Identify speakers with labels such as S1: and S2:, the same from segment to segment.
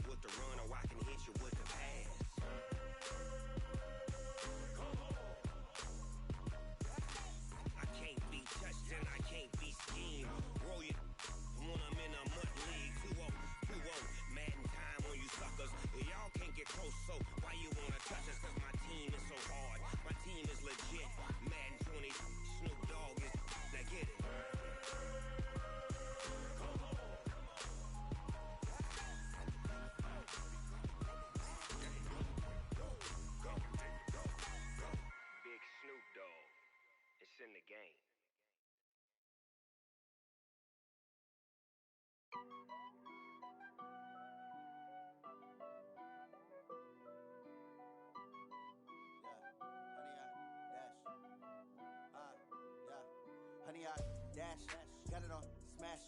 S1: with the run or I can hit you with the pass. I can't be touched and I can't be schemed. Roll you when I'm in a mud league. 2-0, 2-0, Madden time on you suckers. Y'all can't get close, so why you wanna touch us? Cause my team is so hard. My team is legit. Madden 20, Snoop Dogg is, now get it. Big Snoop Dogg, it's in the game.
S2: Honey, I dash, got it on smash,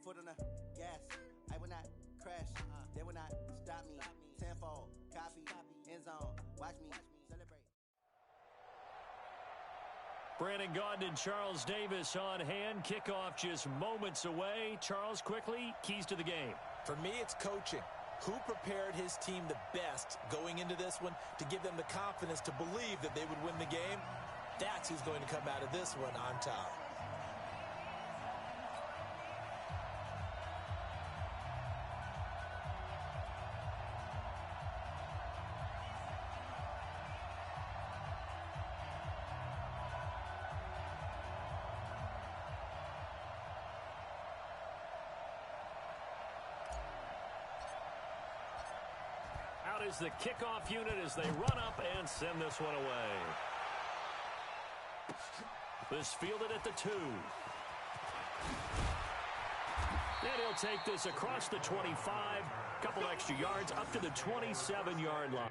S2: foot on the gas. I will not crash, they will not stop me. Tenfold, copy, end zone, watch me celebrate.
S3: Brandon Gaudin and Charles Davis on hand. Kickoff just moments away. Charles, quickly, keys to the game.
S4: For me, it's coaching. Who prepared his team the best going into this one to give them the confidence to believe that they would win the game? That's who's going to come out of this one on top.
S3: Out is the kickoff unit as they run up and send this one away. This fielded at the 2. And he'll take this across the 25. Couple extra yards up to the 27-yard line.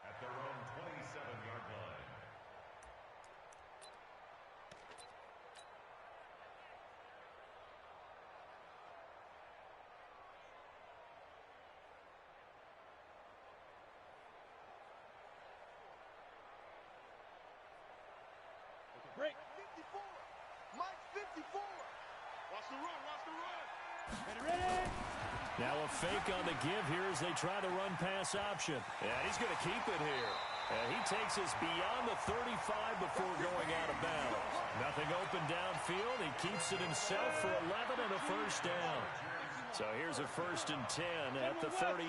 S5: At their own 27-yard line.
S6: Break. 54. Mike 54. Watch the run. Watch the run. Ready.
S3: Now a fake on the give here as they try the run-pass option. And he's going to keep it here. He takes us beyond the 35 before going out of bounds. Nothing open downfield. He keeps it himself for 11 and a first down. So here's a 1st and 10 at the 38.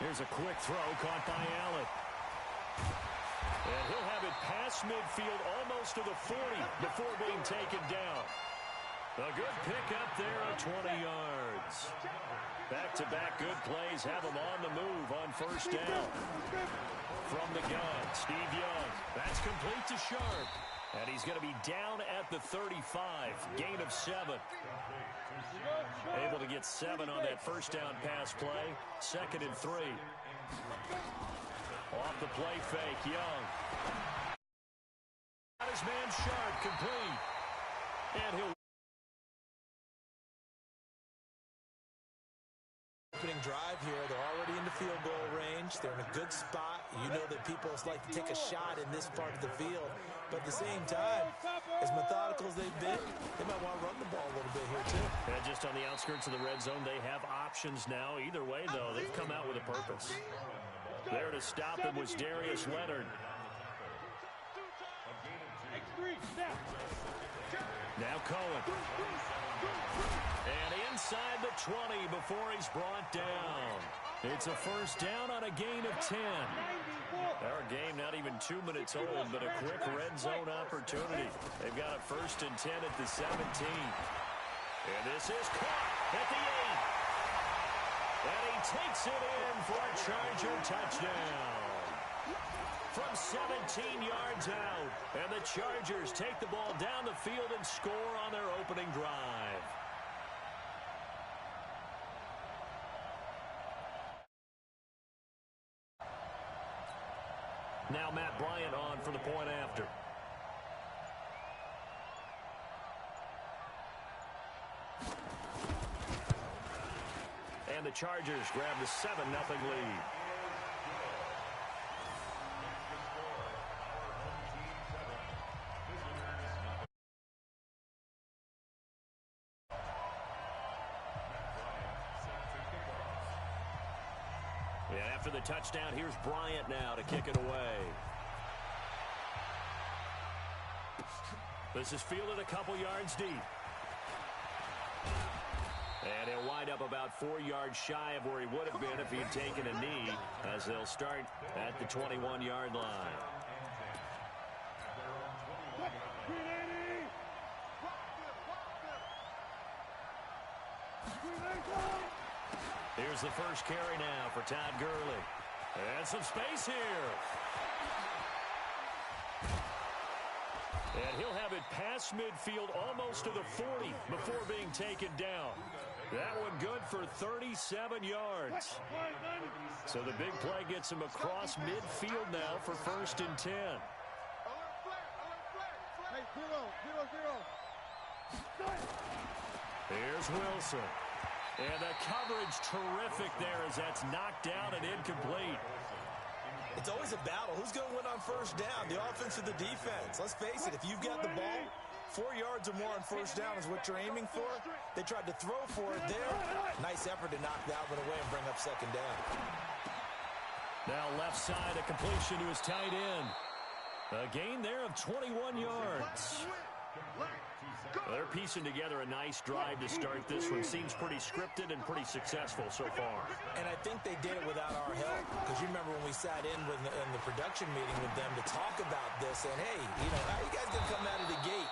S3: Here's a quick throw caught by Allen. And he'll have it past midfield almost to the 40 before being taken down. A good pickup there at 20 yards. Back-to-back good plays have him on the move on 1st down. From the gun, Steve Young. That's complete to Sharp. And he's going to be down at the 35. Gain of 7. Able to get 7 on that 1st down pass play. 2nd and 3. Off the play fake, Young. Got his man Sharp complete. And he'll
S4: opening drive here. They're already in the field goal range. They're in a good spot. You know that people like to take a shot in this part of the field. But at the same time, as methodical as they've been, they might want to run the ball a little bit here, too.
S3: And just on the outskirts of the red zone, they have options now. Either way, though, they've come out with a purpose. There to stop him was Darius Leonard. Now Cohen. And inside the 20 before he's brought down. It's a first down on a gain of 10. Our game not even 2 minutes old, but a quick red zone opportunity. They've got a first and 10 at the 17. And this is caught at the 8. And he takes it in for a Charger touchdown. From 17 yards out. And the Chargers take the ball down the field and score on their opening drive. Now Matt Bryant on for the point after. And the Chargers grab the 7-0 lead. And after the touchdown, here's Bryant now to kick it away. This is fielded a couple yards deep. And he'll wind up about 4 yards shy of where he would have been if he'd taken a knee, as they'll start at the 21-yard line. Here's the first carry now for Todd Gurley. And some space here. And he'll have it past midfield almost to the 40 before being taken down. That one good for 37 yards. So the big play gets him across midfield now for first and 10. Here's Wilson. And the coverage terrific there as that's knocked down and incomplete.
S4: It's always a battle. Who's going to win on first down, the offense or the defense? Let's face it, if you've got the ball, 4 yards or more on first down is what you're aiming for. They tried to throw for it there. Nice effort to knock that one away and bring up second down.
S3: Now left side, a completion to his tight end. A gain there of 21 yards. They're piecing together a nice drive to start this one. Seems pretty scripted and pretty successful so far.
S4: And I think they did it without our help. Because you remember when we sat in the production meeting with them to talk about this. And, hey, how you guys going to come out of the gate?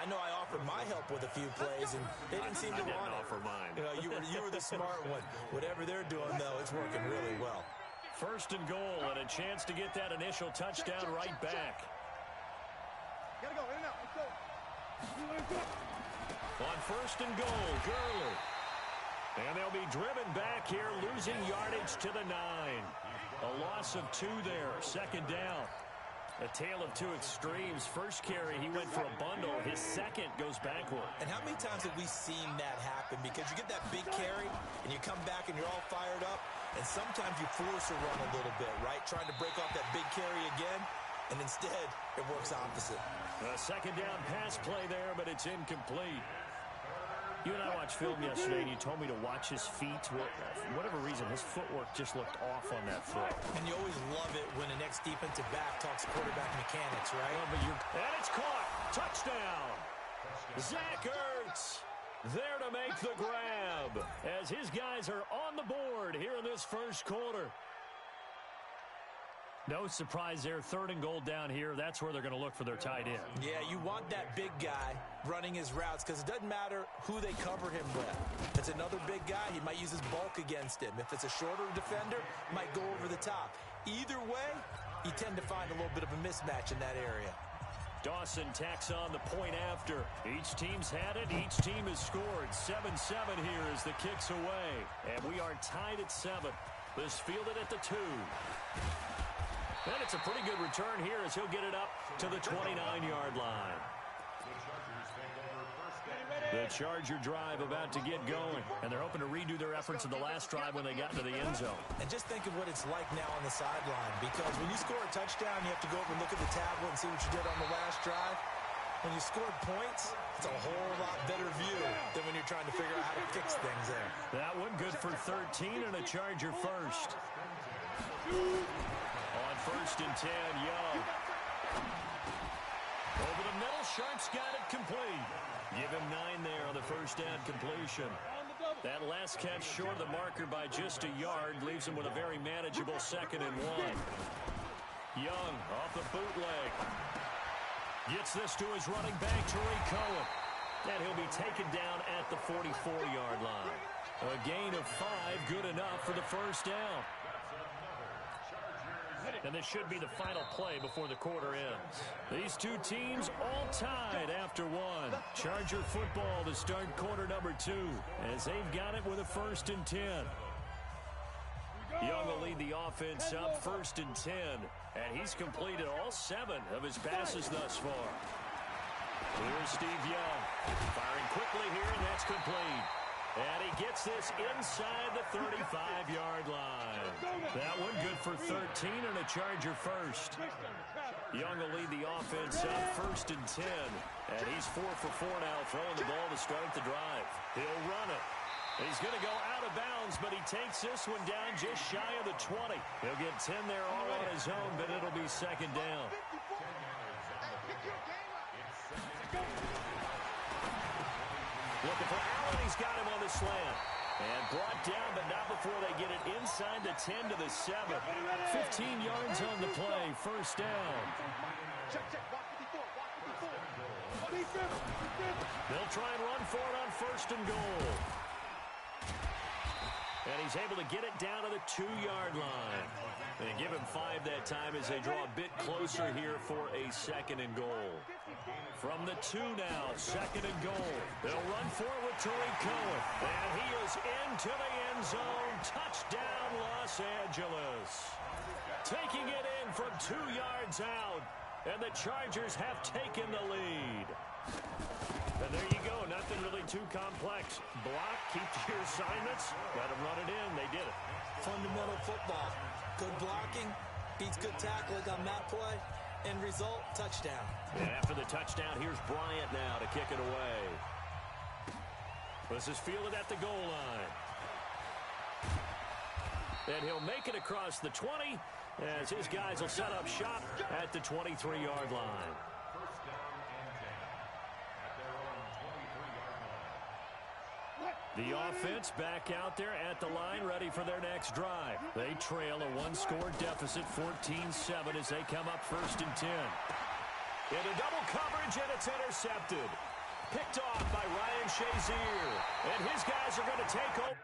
S4: I know I offered my help with a few plays, and they didn't seem to want it.
S3: I didn't offer mine.
S4: You were the smart one. Whatever they're doing, though, it's working really well.
S3: First and goal, and a chance to get that initial touchdown right back.
S6: Gotta go, in and out, let's go.
S3: On first and goal, Gurley. And they'll be driven back here, losing yardage to the 9. A loss of 2 there, second down. A tale of two extremes. First carry, he went for a bundle. His second goes backward.
S4: And how many times have we seen that happen? Because you get that big carry, and you come back and you're all fired up, and sometimes you force a run a little bit, right? Trying to break off that big carry again, and instead it works opposite.
S3: A second down pass play there, but it's incomplete. You and I watched film yesterday, and you told me to watch his feet. For whatever reason, his footwork just looked off on that throw.
S4: And you always love it when the next defensive back talks quarterback mechanics, right?
S3: And it's caught. Touchdown. Zach Ertz there to make the grab as his guys are on the board here in this first quarter. No surprise there. Third and goal down here. That's where they're going to look for their tight end.
S4: Yeah, you want that big guy running his routes because it doesn't matter who they cover him with. If it's another big guy, he might use his bulk against him. If it's a shorter defender, he might go over the top. Either way, you tend to find a little bit of a mismatch in that area.
S3: Dawson tacks on the point after. Each team's had it. Each team has scored. 7-7 here as the kick's away. And we are tied at 7. This fielded at the 2. And it's a pretty good return here as he'll get it up to the 29-yard line. The Charger drive about to get going, and they're hoping to redo their efforts in the last drive when they got into the end zone.
S4: And just think of what it's like now on the sideline, because when you score a touchdown, you have to go over and look at the tablet and see what you did on the last drive. When you scored points, it's a whole lot better view than when you're trying to figure out how to fix things there.
S3: That one good for 13 and a Charger first. On first and 10, Young. Over the middle, Sharp's got it complete. Give him 9 there on the first down completion. That last catch short of the marker by just a yard leaves him with a very manageable 2nd and 1. Young off the bootleg. Gets this to his running back, Tariq Cohen. And he'll be taken down at the 44-yard line. A gain of 5, good enough for the first down. And this should be the final play before the quarter ends. These two teams all tied after 1. Charger football to start quarter number 2 as they've got it with a 1st and 10. Young will lead the offense up 1st and 10. And he's completed all 7 of his passes thus far. Here's Steve Young. Firing quickly here, and that's complete. And he gets this inside the 35-yard line. That one good for 13 and a Charger first. Young will lead the offense up 1st and 10. And he's 4 for 4 now, throwing the ball to start the drive. He'll run it. He's going to go out of bounds, but he takes this one down just shy of the 20. He'll get 10 there all on his own, but it'll be 2nd down. Looking for Allen. He's got him on the slant. And brought down, but not before they get it inside the 10 to the 7. 15 yards on the play. 1st down. They'll try and run for it on 1st and goal. And he's able to get it down to the 2-yard line. And give him 5 that time as they draw a bit closer here for a 2nd and goal. From the 2 now, 2nd and goal. They'll run for it with Tariq Cohen. And he is into the end zone. Touchdown, Los Angeles. Taking it in from 2 yards out. And the Chargers have taken the lead. And there you go. Nothing really too complex. Block, keep to your assignments. Got to run it in. They did it.
S4: Fundamental football. Good blocking beats good tackling on that play. End result, touchdown.
S3: And after the touchdown, here's Bryant now to kick it away. This is fielded at the goal line. And he'll make it across the 20 as his guys will set up shop at the 23-yard line. The offense back out there at the line, ready for their next drive. They trail a 1-score deficit, 14-7, as they come up 1st and 10. Into double coverage, and it's intercepted. Picked off by Ryan Shazier. And his guys are going to take over.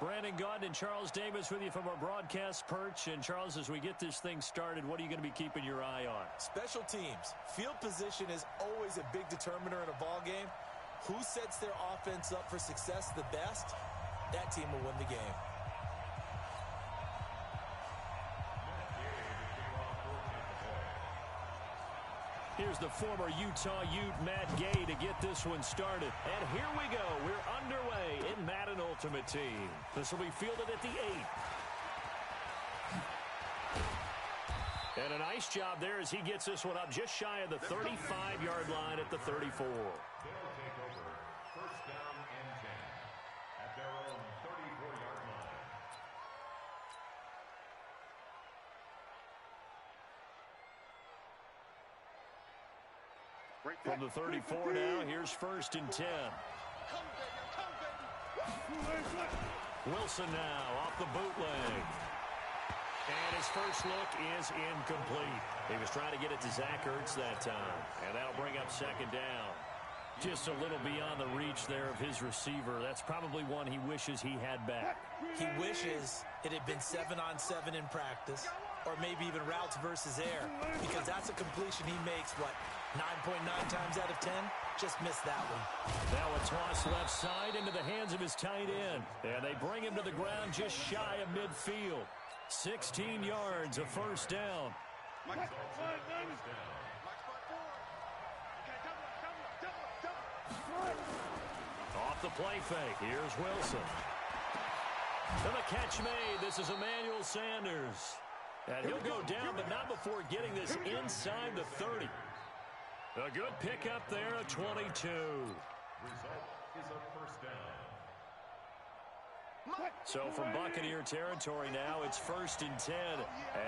S3: Brandon Gaudin and Charles Davis with you from our broadcast perch. And, Charles, as we get this thing started, what are you going to be keeping your eye on?
S4: Special teams. Field position is always a big determiner in a ball game. Who sets their offense up for success the best, that team will win the game.
S3: Here's the former Utah Ute, Matt Gay, to get this one started. And here we go. We're underway in Madden Ultimate Team. This will be fielded at the 8. And a nice job there as he gets this one up just shy of the 35-yard line at the 34.
S5: They'll take over first down and 10 at their own 34-yard line.
S3: From the 34 now, here's first and 10. Wilson now off the bootleg. And his first look is incomplete. He was trying to get it to Zach Ertz that time. And that'll bring up second down. Just a little beyond the reach there of his receiver. That's probably one he wishes he had back.
S4: He wishes it had been 7-on-7 in practice, or maybe even routes versus air, because that's a completion he makes, what, 9.9 times out of 10? Just missed that one.
S3: Now a toss left side into the hands of his tight end. And they bring him to the ground just shy of midfield. 16 yards, a first down. Off the play fake, here's Wilson. And the catch made. This is Emmanuel Sanders. And he'll go down, but not before getting this inside the 30. A good pickup there, a 22.
S5: Result is a first down.
S3: So from Buccaneer territory now, it's first and 10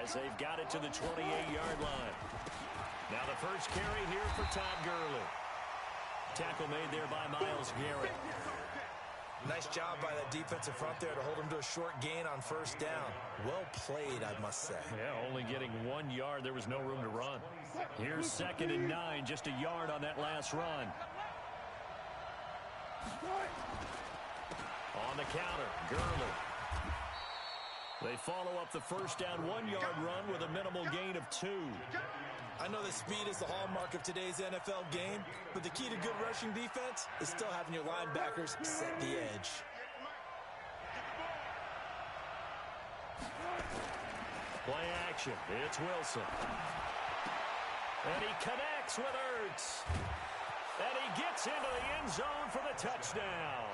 S3: as they've got it to the 28-yard line. Now the first carry here for Todd Gurley. Tackle made there by Myles Garrett.
S4: Nice job by that defensive front there to hold him to a short gain on first down. Well played, I must say.
S3: Yeah, only getting 1 yard. There was no room to run. Here's second and 9, just a yard on that last run. On the counter, Gurley. They follow up the first down 1-yard run with a minimal gain of 2.
S4: I know that speed is the hallmark of today's NFL game, but the key to good rushing defense is still having your linebackers set the edge.
S3: Play action. It's Wilson. And he connects with Ertz. And he gets into the end zone for the touchdown.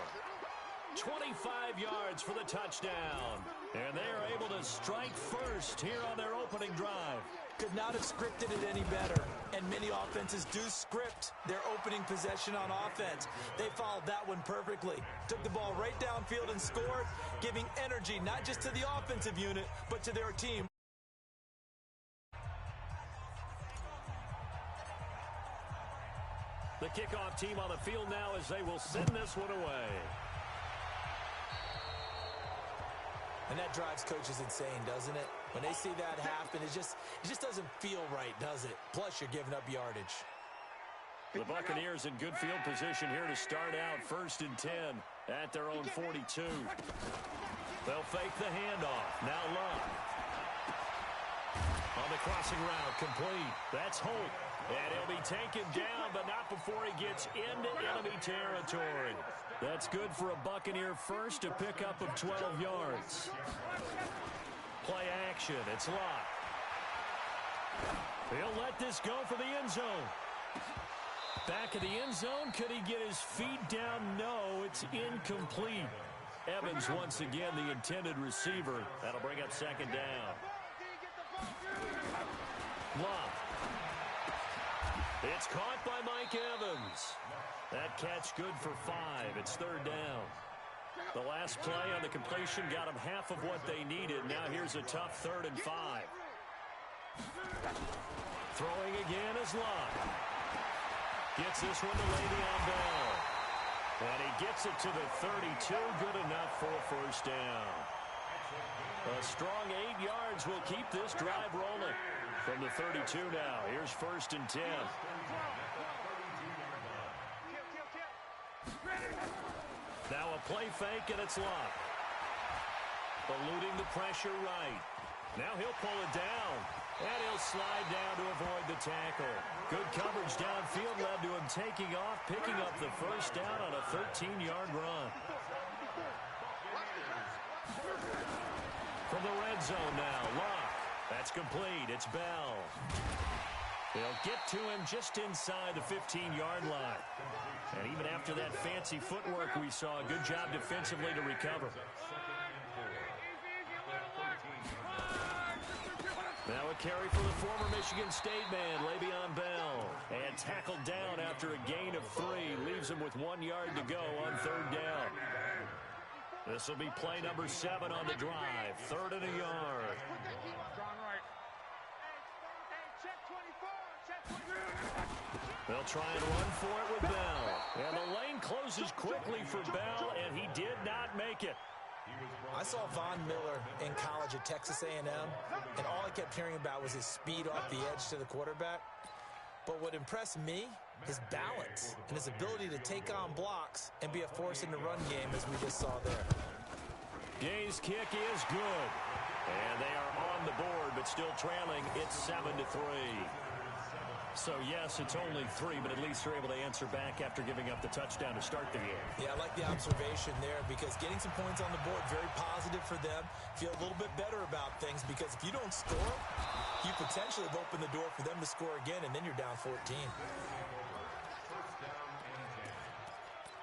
S3: 25 yards for the touchdown. And they are able to strike first here on their opening drive.
S4: Could not have scripted it any better. And many offenses do script their opening possession on offense. They followed that one perfectly. Took the ball right downfield and scored, giving energy not just to the offensive unit, but to their team.
S3: The kickoff team on the field now as they will send this one away.
S4: And that drives coaches insane, doesn't it? When they see that happen, it just doesn't feel right, does it? Plus, you're giving up yardage.
S3: The Buccaneers in good field position here to start out first and 10 at their own 42. They'll fake the handoff. Now Love. On the crossing route, complete. That's Holt. And he'll be taken down, but not before he gets into enemy territory. That's good for a Buccaneer first, a pickup of 12 yards. Play action. It's Locke. He'll let this go for the end zone. Back of the end zone. Could he get his feet down? No, it's incomplete. Evans once again the intended receiver. That'll bring up second down. Love. It's caught by Mike Evans. That catch good for 5. It's third down. The last play on the completion got them half of what they needed. Now here's a tough 3rd and 5. Throwing again is Love. Gets this one to Le'Veon Bell. And he gets it to the 32. Good enough for a first down. A strong 8 yards will keep this drive rolling. From the 32 now, here's first and 10. Now a play fake, and it's Locke. eluding the pressure right. Now he'll pull it down, and he'll slide down to avoid the tackle. Good coverage downfield led to him taking off, picking up the first down on a 13-yard run. From the red zone now, Luck. That's complete. It's Bell. They'll get to him just inside the 15-yard line. And even after that fancy footwork we saw, a good job defensively to recover. Now a carry for the former Michigan State man, Le'Veon Bell. And tackled down after a gain of 3. Leaves him with 1 yard to go on third down. This will be play number 7 on the drive. 3rd and a yard. They'll try and run for it with Bell. And the lane closes quickly for Bell, and he did not make it.
S4: I saw Von Miller in college at Texas A&M, and all I kept hearing about was his speed off the edge to the quarterback. But what impressed me, his balance and his ability to take on blocks and be a force in the run game, as we just saw there.
S3: Gay's kick is good. And they are on the board, but still trailing. It's 7-3. So, yes, it's only 3, but at least they're able to answer back after giving up the touchdown to start the game.
S4: Yeah, I like the observation there because getting some points on the board, very positive for them. Feel a little bit better about things because if you don't score, you potentially have opened the door for them to score again, and then you're down 14.
S5: First down and 10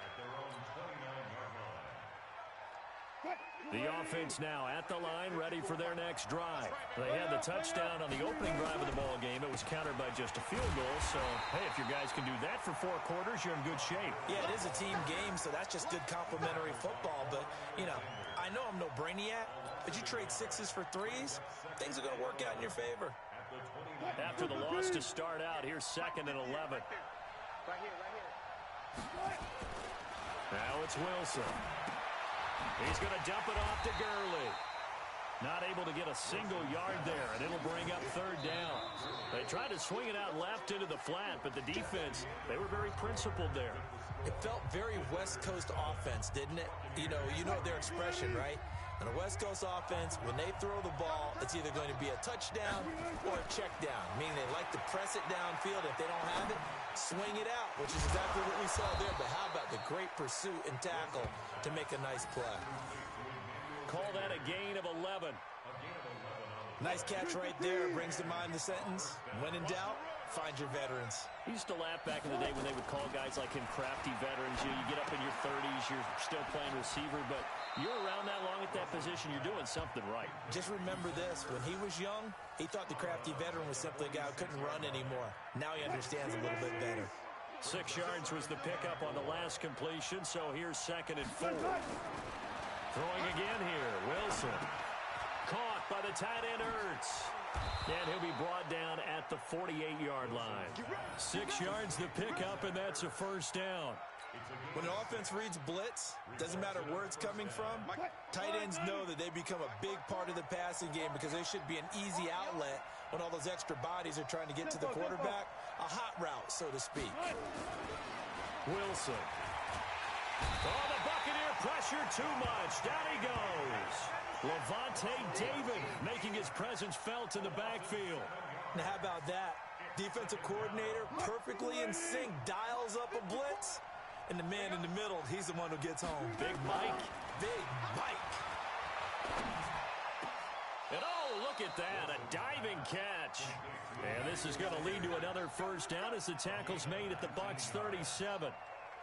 S5: at their own 29-yard line.
S3: The offense now at the line, ready for their next drive. They had the touchdown on the opening drive of the ball game. It was countered by just a field goal. So, hey, if your guys can do that for 4 quarters, you're in good shape.
S4: Yeah, it is a team game, so that's just good complementary football. But, you know, I know I'm no brainiac, but you trade 6s for 3s, things are going to work out in your favor.
S3: After the loss to start out, here's 2nd and 11.
S6: Right here.
S3: Now it's Wilson. He's going to dump it off to Gurley. Not able to get a single yard there, and it'll bring up 3rd down. They tried to swing it out left into the flat, but the defense, they were very principled there.
S4: It felt very West Coast offense, didn't it? You know their expression, right? On a West Coast offense, when they throw the ball, it's either going to be a touchdown or a check down, meaning they like to press it downfield. If they don't have it, swing it out, which is exactly what we saw there. But how about the great pursuit and tackle to make a nice play?
S3: Call that a gain of 11.
S4: Nice catch right there. Brings to mind the sentence, when in doubt, find your veterans.
S3: I used to laugh back in the day when they would call guys like him crafty veterans. You get up in your 30s, you're still playing receiver, but you're around that long at that position, you're doing something right.
S4: Just remember this, when he was young, he thought the crafty veteran was simply a guy who couldn't run anymore. Now he understands a little bit better.
S3: 6 yards was the pickup on the last completion, so here's 2nd and 4. Throwing again here, Wilson. Caught by the tight end, Ertz. And he'll be brought down at the 48-yard line. 6 yards the pickup, and that's a 1st down.
S4: When an offense reads blitz, doesn't matter where it's coming from, tight ends know that they become a big part of the passing game because they should be an easy outlet when all those extra bodies are trying to get to the quarterback. A hot route, so to speak.
S3: Wilson. Oh, the Buccaneer pressure too much. Down he goes. Levante David making his presence felt in the backfield.
S4: Now, how about that? Defensive coordinator perfectly in sync, dials up a blitz. And the man in the middle, he's the one who gets home.
S3: Big Mike.
S4: Big Mike.
S3: And oh, look at that, a diving catch. And this is going to lead to another 1st down as the tackle's made at the Bucs 37.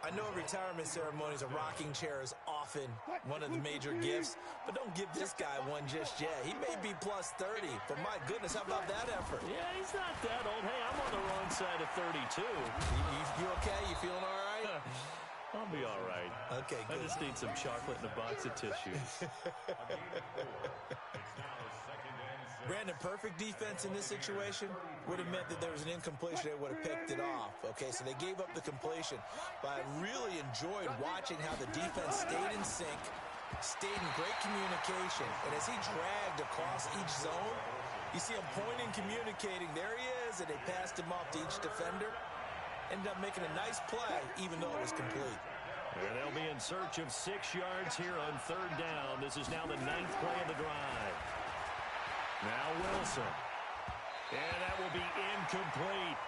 S4: I know retirement ceremonies, a rocking chair is often one of the major gifts, but don't give this guy one just yet. He may be plus 30, but my goodness, how about that effort?
S3: Yeah, he's not that old. Hey, I'm on the wrong side of 32.
S4: You okay? You feeling all right?
S3: I'll be all right.
S4: Okay, good.
S3: I just need some chocolate and a box of tissues.
S4: Brandon, perfect defense in this situation would have meant that there was an incompletion. They would have picked it off. Okay, so they gave up the completion. But I really enjoyed watching how the defense stayed in sync, stayed in great communication. And as he dragged across each zone, you see him pointing, communicating. There he is, and they passed him off to each defender. Ended up making a nice play, even though it was complete.
S3: And they'll be in search of 6 yards here on 3rd down. This is now the 9th play of the drive. Now Wilson. And that will be incomplete.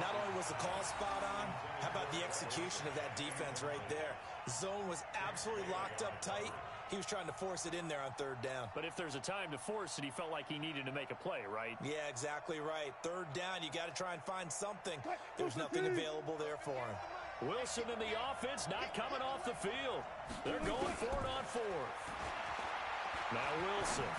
S4: Not only was the call spot on, how about the execution of that defense right there? The zone was absolutely locked up tight. He was trying to force it in there on 3rd down.
S3: But if there's a time to force it, he felt like he needed to make a play, right?
S4: Yeah, exactly right. 3rd down, you got to try and find something. There's nothing available there for him.
S3: Wilson and the offense not coming off the field. They're going for it on 4th. Now Wilson.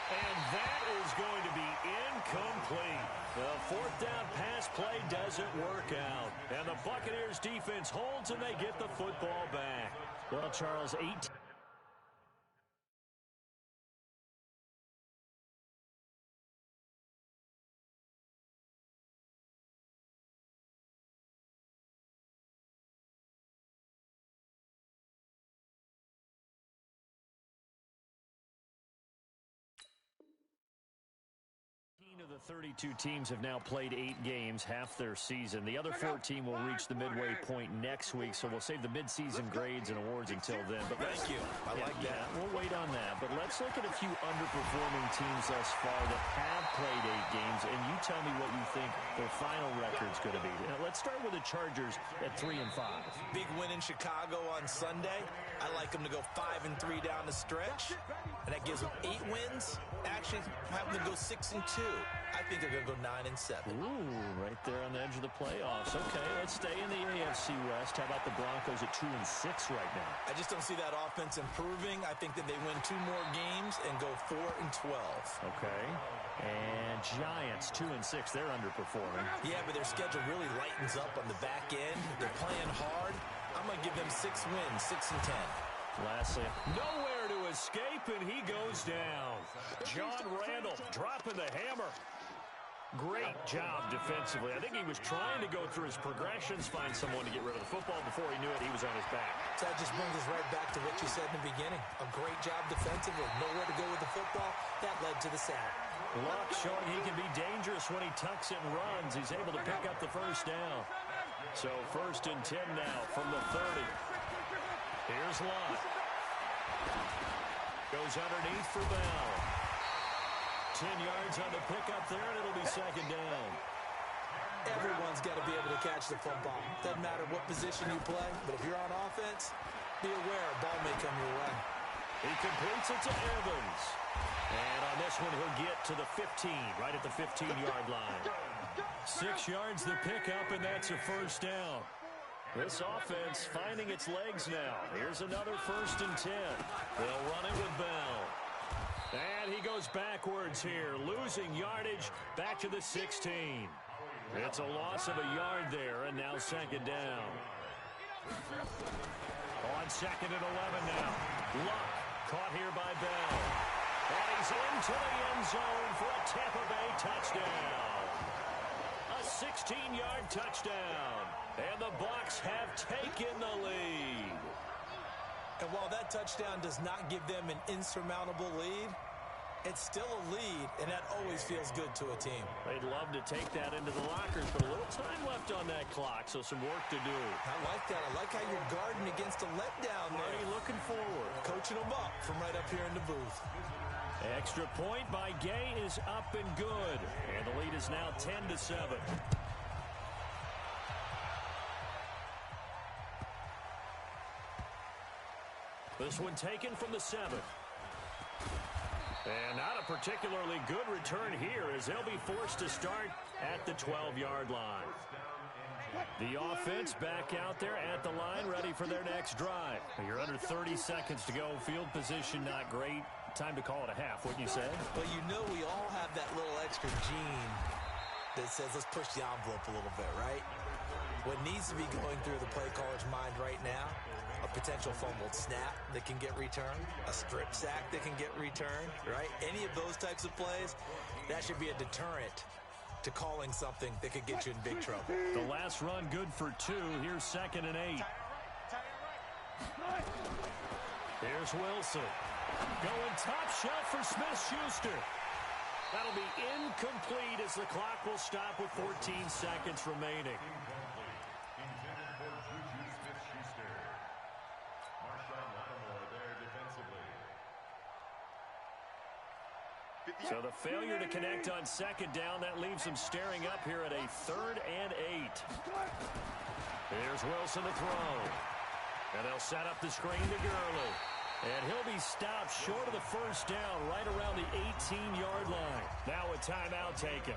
S3: And that is going to be incomplete. The 4th down pass play doesn't work out. And the Buccaneers defense holds and they get the football back. Well, Charles, 18. Of the 32 teams have now played 8 games, half their season. The other 14 will reach the midway point next week, so we'll save the midseason grades and awards until then. But
S4: thank you. I like that.
S3: We'll wait on that. But let's look at a few underperforming teams thus far that have played 8 games, and you tell me what you think their final record's going to be. Now, let's start with the Chargers at 3-5.
S4: Big win in Chicago on Sunday. I like them to go 5-3 down the stretch, and that gives them 8 wins. Actually, have them go 6-2. I think they're going to go 9-7.
S3: Ooh, right there on the edge of the playoffs. Okay, let's stay in the AFC West. How about the Broncos at 2-6 right now?
S4: I just don't see that offense improving. I think that they win 2 more games and go 4-12.
S3: Okay. And Giants 2-6. They're underperforming.
S4: Yeah, but their schedule really lightens up on the back end. They're playing hard. I'm going to give them 6 wins, 6-10.
S3: Lastly, nowhere to escape, and he goes down. John Randall dropping the hammer. Great job defensively. I think he was trying to go through his progressions, find someone to get rid of the football. Before he knew it, he was on his back.
S4: So that just brings us right back to what you said in the beginning. A great job defensively. Nowhere to go with the football. That led to the sack.
S3: Luck showing he can be dangerous when he tucks it and runs. He's able to pick up the 1st down. So 1st and 10 now from the 30. Here's Luck. Goes underneath for Bell. 10 yards on the pickup there, and it'll be 2nd down.
S4: Everyone's got to be able to catch the football. Doesn't matter what position you play, but if you're on offense, be aware a ball may come your way.
S3: He completes it to Evans. And on this one, he'll get to the 15, right at the 15-yard line. 6 yards the pickup, and that's a 1st down. This offense finding its legs now. Here's another 1st and 10. They'll run it with Bell. And he goes backwards here, losing yardage back to the 16. It's a loss of a yard there, and now 2nd down. On 2nd and 11 now. Luck caught here by Bell. And he's into the end zone for a Tampa Bay touchdown. A 16-yard touchdown. And the Bucs have taken the lead.
S4: And while that touchdown does not give them an insurmountable lead, it's still a lead, and that always feels good to a team.
S3: They'd love to take that into the lockers, but a little time left on that clock, so some work to do.
S4: I like that. I like how you're guarding against a letdown there.
S3: Already looking forward.
S4: Coaching them up from right up here in the booth.
S3: Extra point by Gay is up and good, and the lead is now 10-7. This one taken from the 7th. And not a particularly good return here as they'll be forced to start at the 12-yard line. The offense back out there at the line, ready for their next drive. You're under 30 seconds to go. Field position not great. Time to call it a half, wouldn't you say?
S4: Well, you know we all have that little extra gene that says let's push the envelope a little bit, right? What needs to be going through the play caller's mind right now, a potential fumbled snap that can get returned, a strip sack that can get returned, right? Any of those types of plays, that should be a deterrent to calling something that could get you in big trouble.
S3: The last run good for 2. Here's 2nd and 8. Here's Wilson. Going top shelf for Smith-Schuster. That'll be incomplete as the clock will stop with 14 seconds remaining. failure to connect on second down. That leaves them staring up here at a 3rd and 8. Here's Wilson to throw. And they'll set up the screen to Gurley. And he'll be stopped short of the first down right around the 18-yard line. Now a timeout taken.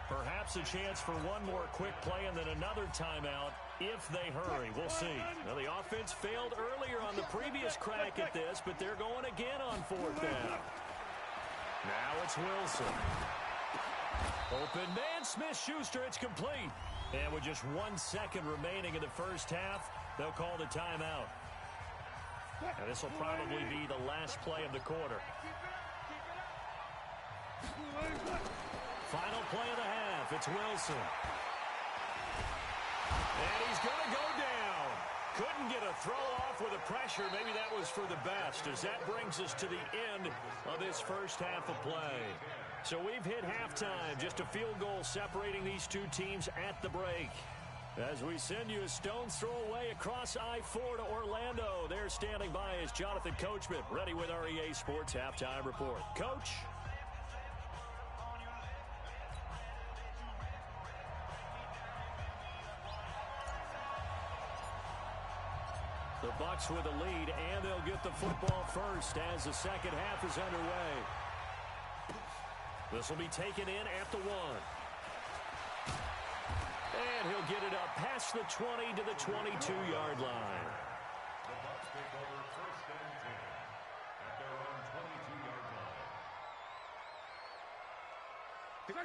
S3: Perhaps a chance for one more quick play and then another timeout if they hurry. We'll see. Now, the offense failed earlier on the previous crack at this, but they're going again on 4th down. Now it's Wilson. Open man, Smith-Schuster. It's complete. And with just 1 second remaining in the first half, they'll call the timeout. And this will probably be the last play of the quarter. Final play of the half. It's Wilson. And he's going to go down. Couldn't get a throw off with the pressure. Maybe that was for the best, as that brings us to the end of this first half of play. So we've hit halftime. Just a field goal separating these two teams at the break. As we send you a stone's throw away across I-4 to Orlando. There standing by is Jonathan Coachman, ready with our EA Sports Halftime Report. Coach? The Bucs with a lead, and they'll get the football first as the second half is underway. This will be taken in at the 1. And he'll get it up past the 20 to the 22-yard line.
S5: The Bucs take over 1st and 10 at their own 22-yard line.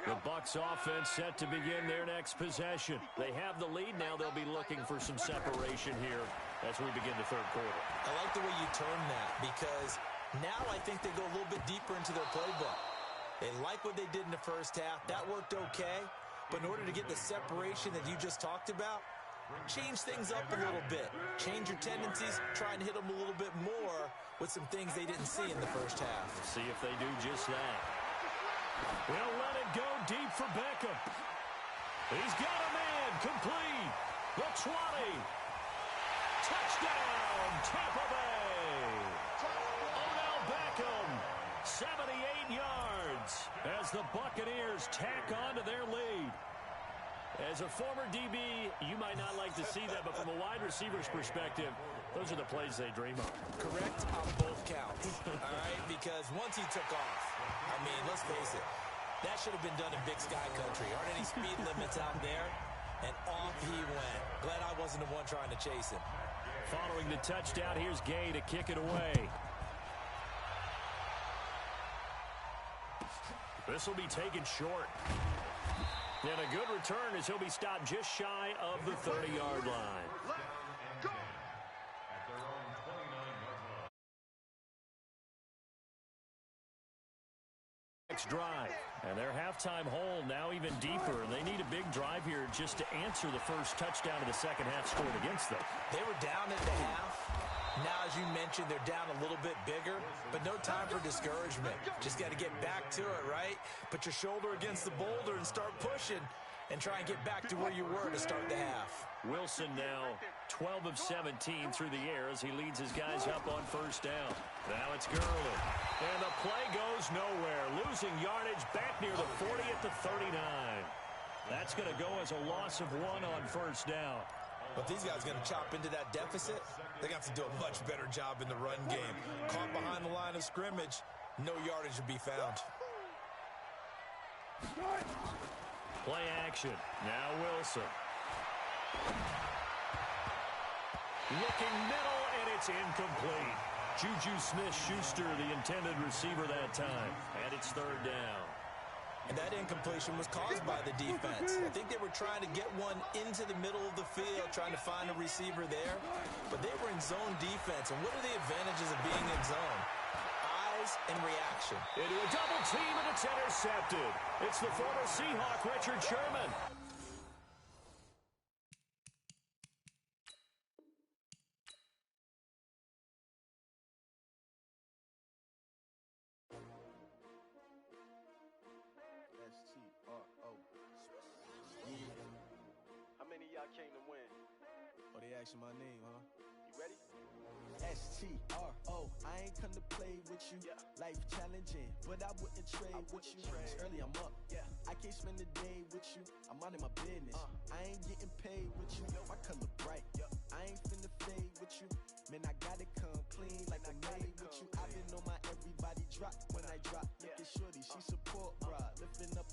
S3: The Bucs offense set to begin their next possession. They have the lead. Now they'll be looking for some separation here as we begin the third quarter.
S4: I like the way you term that, because now I think they go a little bit deeper into their playbook. They like what they did in the first half. That worked okay. But in order to get the separation that you just talked about, change things up a little bit. Change your tendencies. Try and hit them a little bit more with some things they didn't see in the first half.
S3: We'll see if they do just that. We'll let it go deep for Beckham. He's got a man. Complete. The 20. Touchdown, Tampa Bay. Odell Beckham, 78 yards, as the Buccaneers tack on to their lead. As a former DB, you might not like to see that, but from a wide receiver's perspective, those are the plays they dream of.
S4: Correct on both counts, all right? Because once he took off, I mean, let's face it, that should have been done in Big Sky Country. Aren't any speed limits out there? And off he went. Glad I wasn't the one trying to chase him.
S3: Following the touchdown, here's Gay to kick it away. This will be taken short. And a good return as he'll be stopped just shy of the 30-yard line.
S5: At their own 29-yard line.
S3: Next drive. And their halftime hole now even deeper. And they need a big drive here just to answer the first touchdown of the second half scored against them.
S4: They were down at the half. Now, as you mentioned, they're down a little bit bigger, but no time for discouragement. Just got to get back to it, right? Put your shoulder against the boulder and start pushing and try and get back to where you were to start the half.
S3: Wilson now 12 of 17 through the air as he leads his guys up on first down. Now it's Gurley. And the play goes nowhere. Losing yardage back near the 40 at the 39. That's going to go as a loss of 1 on first down.
S4: But these guys are going to chop into that deficit. They're going to have to do a much better job in the run game. Caught behind the line of scrimmage, no yardage to be found.
S3: Play action. Now Wilson. Looking middle, and it's incomplete. Juju Smith-Schuster, the intended receiver that time. And it's third down.
S4: And that incompletion was caused by the defense. I think they were trying to get one into the middle of the field, trying to find a receiver there. But they were in zone defense. And what are the advantages of being in zone? Eyes and reaction.
S3: Into a double team, and it's intercepted. It's the former Seahawk, Richard Sherman.
S6: How many of y'all came to win?
S2: Oh, they asking my name, huh?
S6: You ready?
S2: XxunsurexX's. I ain't come to play with you. Life challenging, but I wouldn't trade with you. It's early, I'm up. I can't spend the day with you. I'm minding my business. I ain't getting paid with you. My color bright. I ain't finna fade with you. Man, I gotta come clean like I made with you. I've been on my everybody drop when I drop. Look at shorty, she support bra. Lifting up,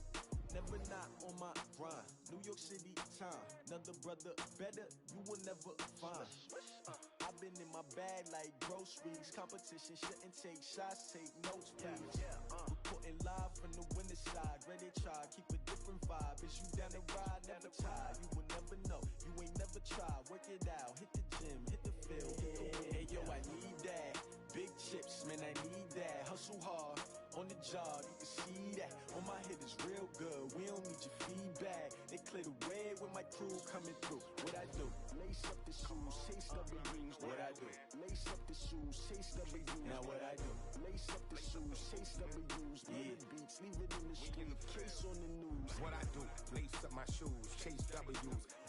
S2: never not on my grind. New York City time. Another brother better, you will never find. I've been in my bag like groceries. Competition shouldn't take shots, take notes, please. Reporting live from the winter side. Ready to try, keep a different vibe. Is you down the ride, never tired. You will never know, you ain't never tried. Work it out, hit the gym, hit the field. Hey yo, I need that. Big chips, man, I need that. Hustle hard, on the job, you can see that. On my head is real good, we don't need your feedback. They clear the way with my crew coming through. What I do? Lace up the shoes, chase W's. What I do? Lace up the shoes, chase W's. Now what I do? Lace up the shoes, chase W's. Murder beats, leave it in the street, case on the news.
S7: What I do? Lace up my shoes, chase W's.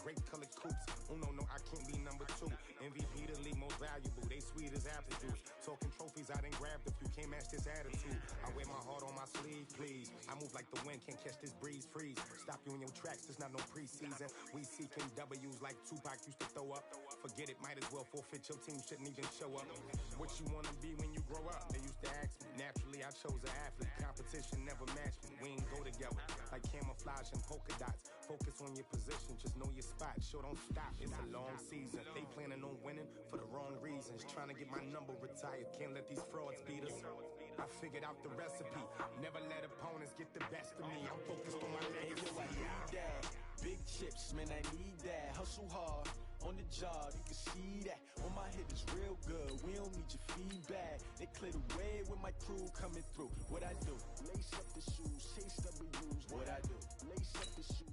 S7: Great colored coops. Oh no, I can't be number 2. MVP the league most valuable. They sweet as apple juice. Talking trophies, I done grabbed a few. Can't match this attitude. I wear my heart on my sleeve, please. I move like the wind, can't catch this breeze, freeze. Stop you in your tracks, there's not no preseason. We seeking W's like Tupac used to throw up. Forget it, might as well forfeit. Your team shouldn't even show up. What you wanna be when you grow up? They used to ask me. Naturally, I chose an athlete. Competition never matched me. We ain't go together like camouflage and polka dots. Focus on your position, just know your spot. Sure, don't stop. It's a long season. They planning on winning for the wrong reasons. Trying to get my number retired. Can't let these frauds beat us. I figured out the recipe. Never let opponents get the best of me. I'm focused on my legacy.
S2: I need that. Big chips, man, I need that. Hustle hard, on the job, you can see that. On my head is real good, we don't need your feedback. They clear the way with my crew coming through. What I do? Lace up the shoes, chase W's. What I do? Lace up the shoes.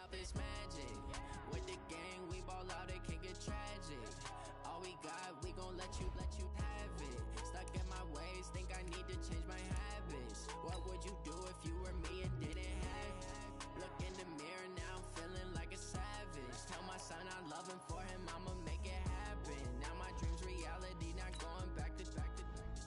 S8: Up this magic. With the gang, we ball out, it can get tragic. All we got, we gon' let you have it. Stuck in my ways, think I need to change my habits. What would you do if you were me and didn't have it? Look in the mirror now, I'm feeling like a savage. Tell my son I love him, for him I'ma make it happen. Now my dream's reality, not going back to.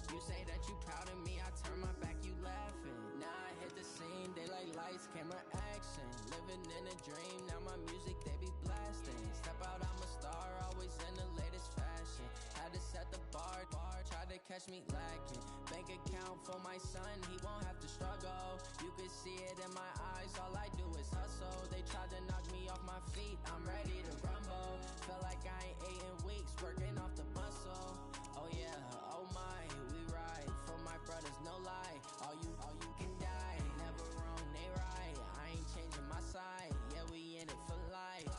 S8: You say that you proud of me, I turn my back, you laughing. Now I hit the scene, daylight lights, camera action. Living in a dream, now my music they be blasting. Step out, I'm a star, always in the latest fashion. Had to set the bar, try to catch me lacking. Bank account for my son, he won't have to struggle. You can see it in my eyes, all I do is hustle. They tried to knock me off my feet, I'm ready to rumble. Felt like I ain't ate in weeks, working off the muscle. Oh yeah, oh my, we ride for my brothers, no lie. All you can die, never wrong, they right. I ain't changing my side, yeah, we in it for life.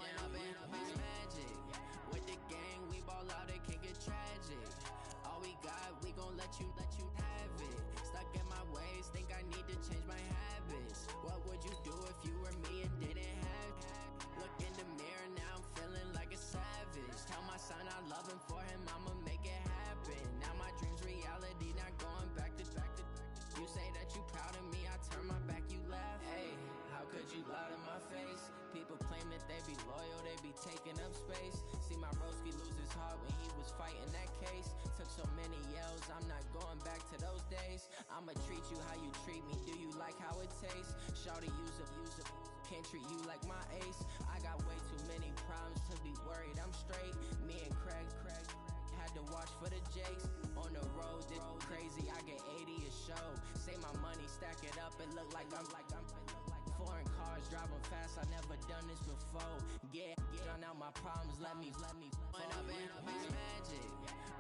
S8: When up in it's magic. With the gang, we ball out, it can get tragic. All we got, we gon' let you have it. Stuck in my ways, think I need to change my habits. What would you do if you were me and didn't have it? Look in the mirror, now I'm feeling like a savage. Tell my son I love him, for him I'ma make it happen. Now my dream's reality, not going back to. You say that you proud of me, I turn my back, you laugh. Hey, how could you lie to my face? People claim that they be loyal, they be taking up space. See my broski lose his heart when he was fighting that case. Took so many yells, I'm not going back to those days. I'ma treat you how you treat me, do you like how it tastes? Shawty use up, can't treat you like my ace. I got way too many problems to be worried, I'm straight. Me and Craig had to watch for the Jakes. On the road, it's crazy, I get 80 a show. Say my money, stack it up, it look like I'm foreign cars, driving fast, I never done this before. Get on out my problems, let me When up in it's magic.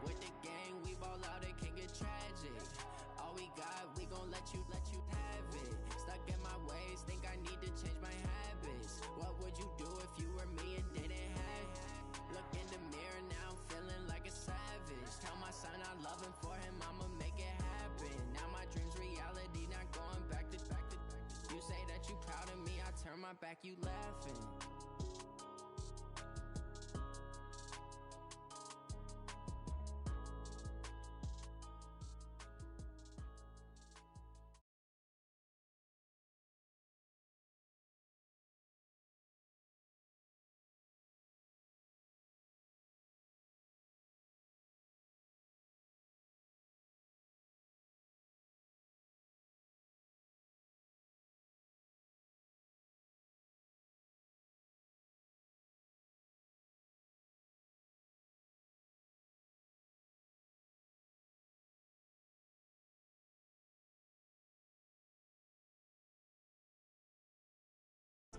S8: With the gang, we ball out, it can get tragic. All we got, we gon' let you have it. Stuck in my ways, think I need to change my habits. What would you do if you were me and didn't have it? Look in the mirror, now I'm feeling like a savage. turn my back, you laughing.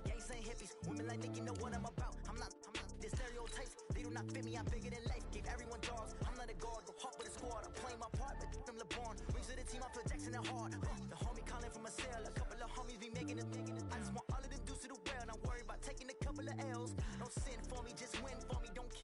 S9: Gangs ain't hippies, women like think you know what I'm about. I'm not, the stereotypes, they do not fit me, I'm bigger than life. Gave everyone dogs, I'm not a guard, go hawk with a squad. I'm playing my part, but I'm LeBron. Rings of the team, I feel Jackson and hard. The homie calling from a cell, a couple of homies be making it. I just want all of them dudes to do well, not worry about taking a couple of L's. Don't sin for me, just win for me, don't kill.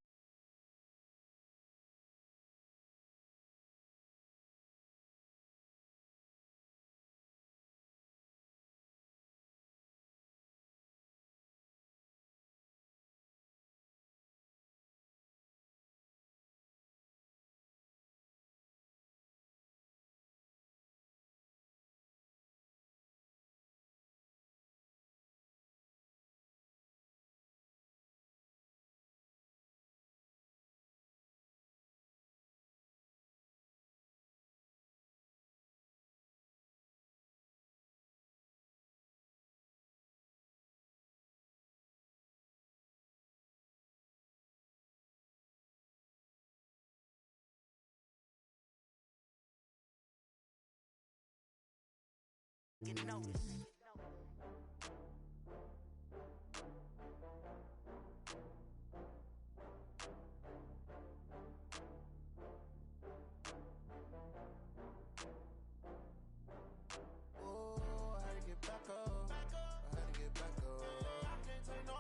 S9: Get noticed.
S2: Oh, I had to get back up. I had to get back up. I can't take no.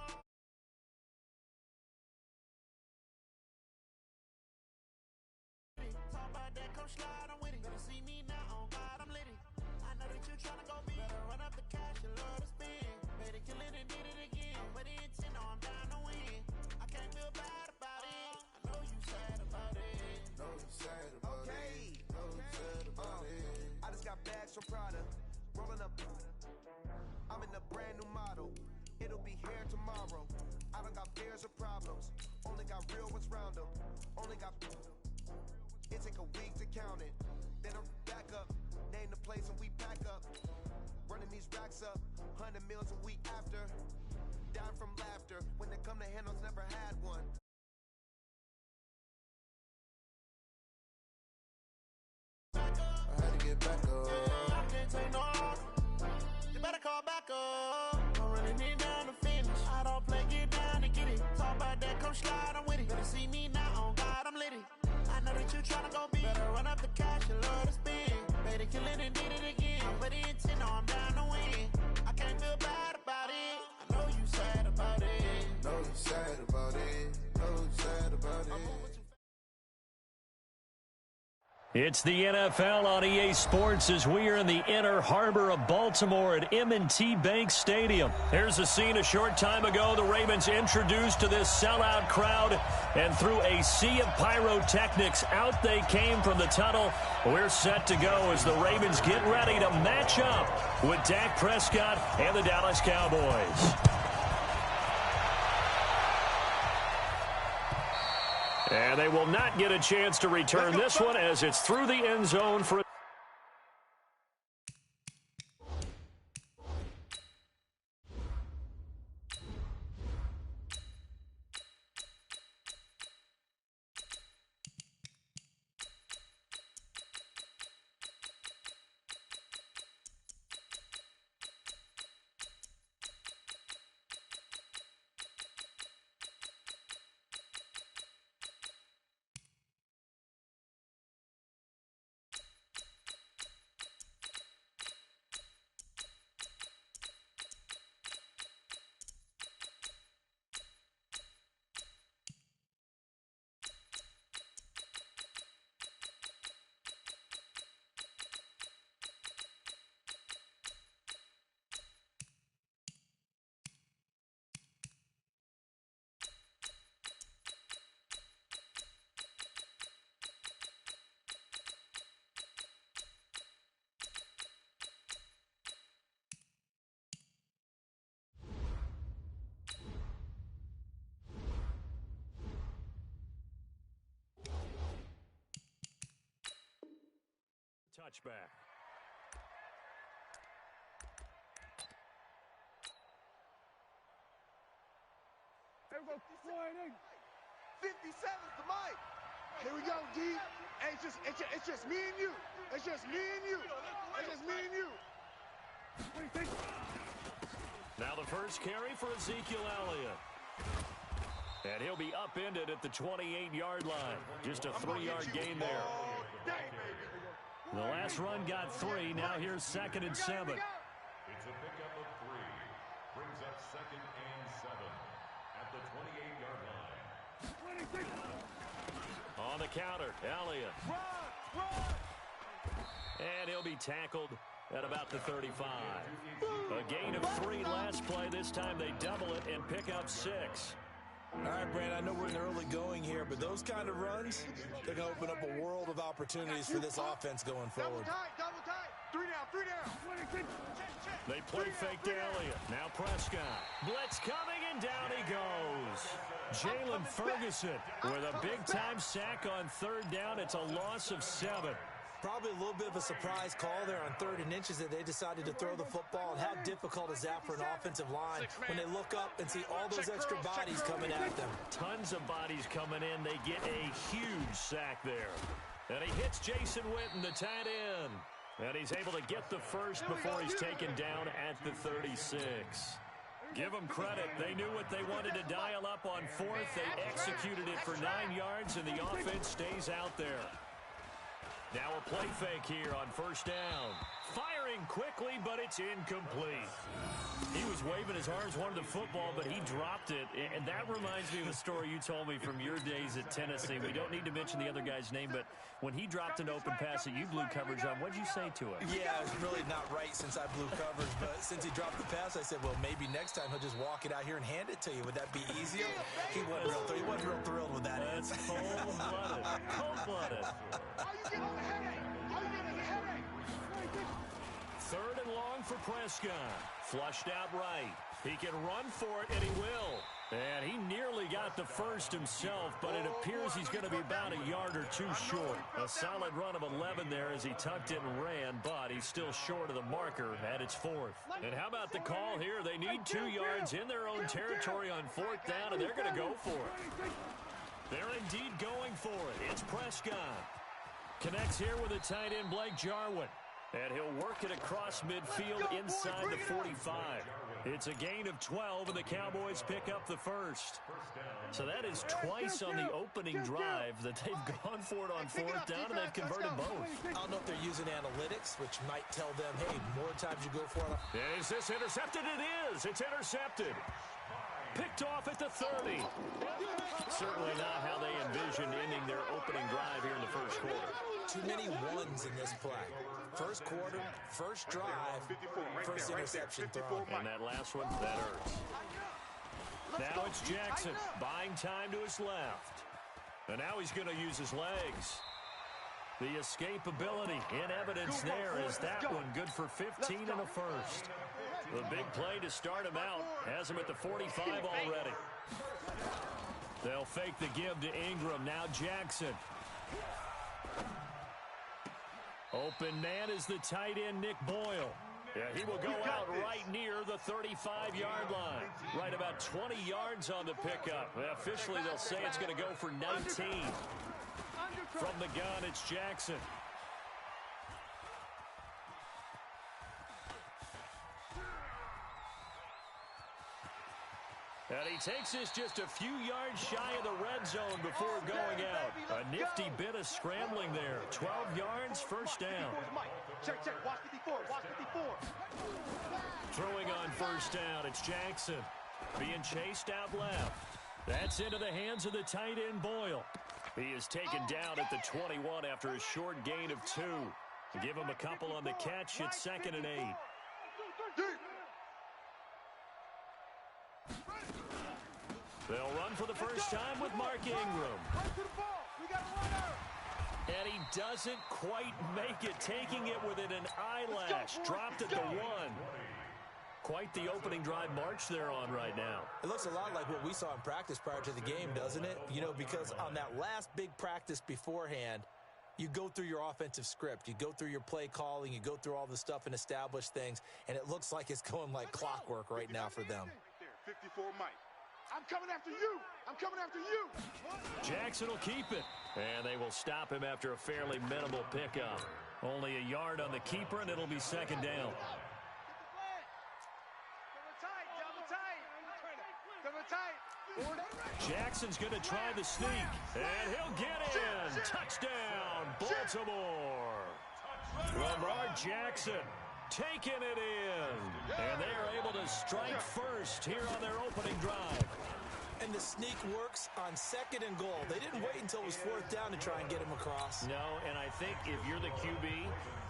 S2: Talk about that, come slide, I'm with it. Better see me now, on God, I'm lit it. I know that you tryna go big. Better run up the cash, you love to spend. Made it, kill it, and did it again. But the intent, no, I'm down to win. I can't feel bad about it. I know you sad about it. Know you sad about it. Know you sad about it. I just got bags from Prada. Rolling up. I'm in a brand new model. It'll be here tomorrow. I don't got fears or problems. Only got real ones round them. Only got. It take a week to count it. Then I'm back up. Name the place and we pack up. Running these racks up. 100 meals a week after. Down from laughter. When they come to handles, never had one. I had to get back up. I can't take no. You better call back up. I'm running it down to finish. I don't play, get down to get it. Talk about that, come slide, I'm with it. Better see me now, on God, I'm lit it. I know that you tryna go big. Better run up the cash, you love to spend. Made it, kill it, and did it again. But the intent, no, I'm down to win. I can't feel bad about it. I know you sad about it. Know you sad about it. Know you sad about it.
S3: It's the NFL on EA Sports as we are in the inner harbor of Baltimore at M&T Bank Stadium. Here's a scene a short time ago. The Ravens introduced to this sellout crowd, and through a sea of pyrotechnics, out they came from the tunnel. We're set to go as the Ravens get ready to match up with Dak Prescott and the Dallas Cowboys. And they will not get a chance to return this one as it's through the end zone for... touchback.
S6: Here we go. 57's the mic. Here we go, D. Hey, it's just me and you. It's just me and you. It's just me and you.
S3: Now the first carry for Ezekiel Elliott. And he'll be upended at the 28-yard line. Just a 3-yard gain there. The last run got 3. Now here's 2nd and 7.
S5: It's a pickup of 3. Brings up 2nd and 7 at the 28-yard line.
S3: On the counter, Elliott. And he'll be tackled at about the 35. A gain of 3 last play. This time they double it and pick up 6.
S4: All right, Brand, I know we're in the early going here, but those kind of runs, they're going to open up a world of opportunities for this offense going forward.
S6: Double tight. 3 down.
S3: They play fake to Elliott. Now Prescott. Blitz coming, and down he goes. Jalen Ferguson with a big-time sack on 3rd down. It's a loss of 7.
S4: Probably a little bit of a surprise call there on 3rd and inches that they decided to throw the football. And how difficult is that for an offensive line when they look up and see all those extra bodies coming at them?
S3: Tons of bodies coming in. They get a huge sack there. And he hits Jason Witten, the tight end. And he's able to get the first before he's taken down at the 36. Give them credit. They knew what they wanted to dial up on 4th. They executed it for 9 yards, and the offense stays out there. Now a play fake here on 1st down. Firing quickly, but it's incomplete. He was waving his arms, wanted the football, but he dropped it. And that reminds me of a story you told me from your days at Tennessee. We don't need to mention the other guy's name, but when he dropped an open pass that you blew coverage on, what'd you say to him?
S4: Yeah, it was really not right since I blew coverage, but since he dropped the pass, I said, well, maybe next time he'll just walk it out here and hand it to you. Would that be easier? He wasn't real thrilled with that.
S3: That's cold-blooded. Cold-blooded.
S6: How you getting a headache? How you getting a headache?
S3: 3rd and long for Prescott. Flushed out right. He can run for it, and he will. And he nearly got the first himself, but it appears he's going to be about a yard or 2 short. A solid run of 11 there as he tucked it and ran, but he's still short of the marker at its 4th. And how about the call here? They need 2 yards in their own territory on 4th down, and they're going to go for it. They're indeed going for it. It's Prescott. Connects here with the tight end, Blake Jarwin. And he'll work it across midfield inside the 45. It's a gain of 12, and the Cowboys pick up the first. So that is twice on the opening drive that they've gone for it on 4th down, and they've converted both.
S4: I don't know if they're using analytics, which might tell them, hey, more times you go for it.
S3: Is this intercepted? It is. It's intercepted. Picked off at the 30. Certainly not how they envisioned ending their opening drive here in the first quarter.
S4: Too many ones in this play. First quarter, first drive, first interception throw.
S3: And that last one, that hurts. Now it's Jackson, buying time to his left. And now he's going to use his legs. The escapability in evidence there is that one good for 15 and a first. The big play to start him out has him at the 45 already. They'll fake the give to Ingram. Now Jackson. Open man is the tight end, Nick Boyle. Yeah, he will go out right near the 35-yard line. Right about 20 yards on the pickup. Officially, they'll say it's going to go for 19. From the gun, it's Jackson. And he takes this just a few yards shy of the red zone before going out. A nifty bit of scrambling there. 12 yards, first down.
S6: Check. Watch 54. Watch 54.
S3: Throwing on first down, it's Jackson. Being chased out left. That's into the hands of the tight end, Boyle. He is taken down at the 21 after a short gain of 2. Give him a couple on the catch. It's 2nd and 8. They'll run for the first time with Mark Ingram. And he doesn't quite make it, taking it within an eyelash. Dropped at the 1. Quite the opening drive march they're on right now.
S4: It looks a lot like what we saw in practice prior to the game, doesn't it? You know, because on that last big practice beforehand, you go through your offensive script. You go through your play calling. You go through all the stuff and establish things, and it looks like it's going like clockwork right now for them.
S6: 54 Mike. I'm coming after you. I'm coming after you.
S3: Jackson will keep it, and they will stop him after a fairly minimal pickup. Only a yard on the keeper, and it'll be second down. Jackson's going to try the sneak, and he'll get in. Touchdown, Baltimore. Lamar Jackson taking it in, and they are able to strike first here on their opening drive.
S4: And the sneak works on 2nd and goal. They didn't wait until it was 4th down to try and get him across.
S3: No, and I think if you're the QB,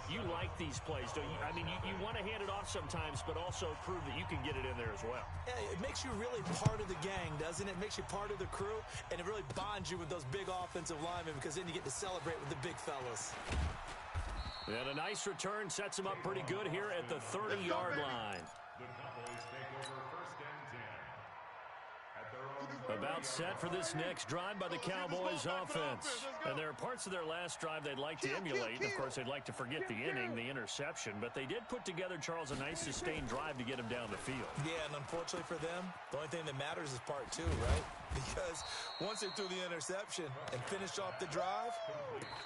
S3: you like these plays, don't you? I mean, you want to hand it off sometimes, but also prove that you can get it in there as well.
S4: Yeah, it makes you really part of the gang, doesn't it? It makes you part of the crew, and it really bonds you with those big offensive linemen because then you get to celebrate with the big fellas.
S3: And a nice return sets him up pretty good here at the 30-yard line.
S5: The Cowboys take over 1st and 10. At their own
S3: About set for this next drive by the Cowboys offense. And there are parts of their last drive they'd like to emulate. Of course, they'd like to forget the inning, the interception. But they did put together, Charles, a nice sustained drive to get him down the field.
S4: Yeah, and unfortunately for them, the only thing that matters is part 2, right? Because once they threw the interception and finished off the drive,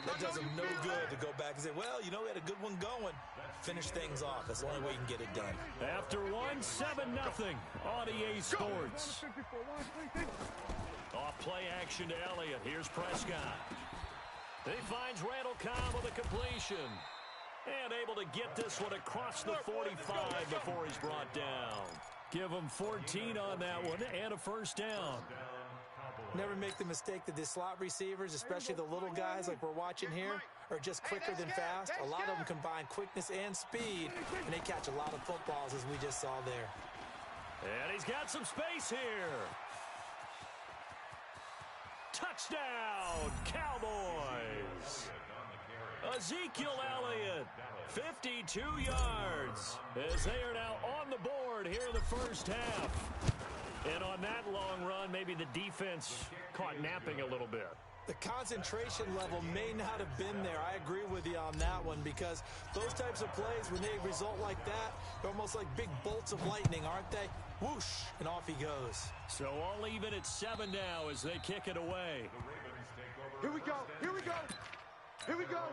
S4: that does them no good to go back and say, well, you know, we had a good one going. Finish things off. That's the only way you can get it done.
S3: After 7-0 on EA Sports. Off play action to Elliott. Here's Prescott. He finds Randall Cobb with a completion. And able to get this one across the 45 before he's brought down. Give him 14 on that one and a 1st down.
S4: Never make the mistake that the slot receivers, especially the little guys like we're watching here, are just quicker than fast. A lot of them combine quickness and speed, and they catch a lot of footballs, as we just saw there.
S3: And he's got some space here. Touchdown, Cowboys. Ezekiel Elliott, 52 yards, as they are now on the board here in the 1st half. And on that long run, maybe the defense caught napping a little bit.
S4: The concentration level may not have been there. I agree with you on that one because those types of plays, when they result like that, they're almost like big bolts of lightning, aren't they? Whoosh, and off he goes.
S3: So all even at 7 now as they kick it away.
S6: Here we go. Here we go. Here we go.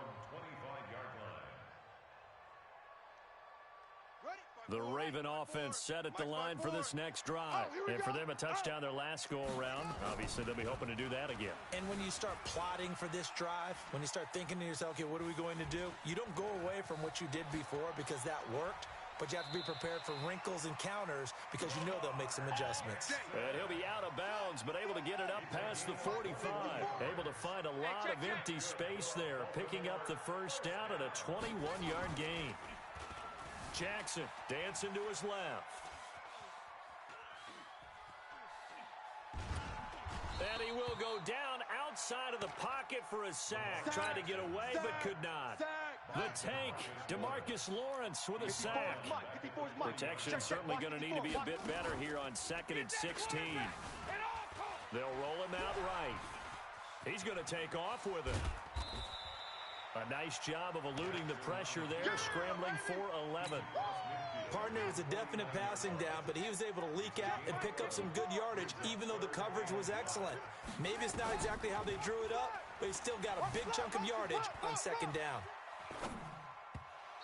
S3: The Raven offense set at the line for this next drive. And for them, a touchdown their last go-around. Obviously, they'll be hoping to do that again.
S4: And when you start plotting for this drive, when you start thinking to yourself, okay, what are we going to do? You don't go away from what you did before because that worked. But you have to be prepared for wrinkles and counters because you know they'll make some adjustments.
S3: And he'll be out of bounds, but able to get it up past the 45. Able to find a lot of empty space there, picking up the 1st down at a 21-yard gain. Jackson dancing to his left. And he will go down outside of the pocket for a sack. Tried to get away, but could not. The tank, DeMarcus Lawrence with a sack. Protection certainly going to need to be a bit better here on 2nd and 16. They'll roll him out right. He's going to take off with it. A nice job of eluding the pressure there, scrambling for 11.
S4: Partner was a definite passing down, but he was able to leak out and pick up some good yardage, even though the coverage was excellent. Maybe it's not exactly how they drew it up, but he still got a big chunk of yardage on 2nd down.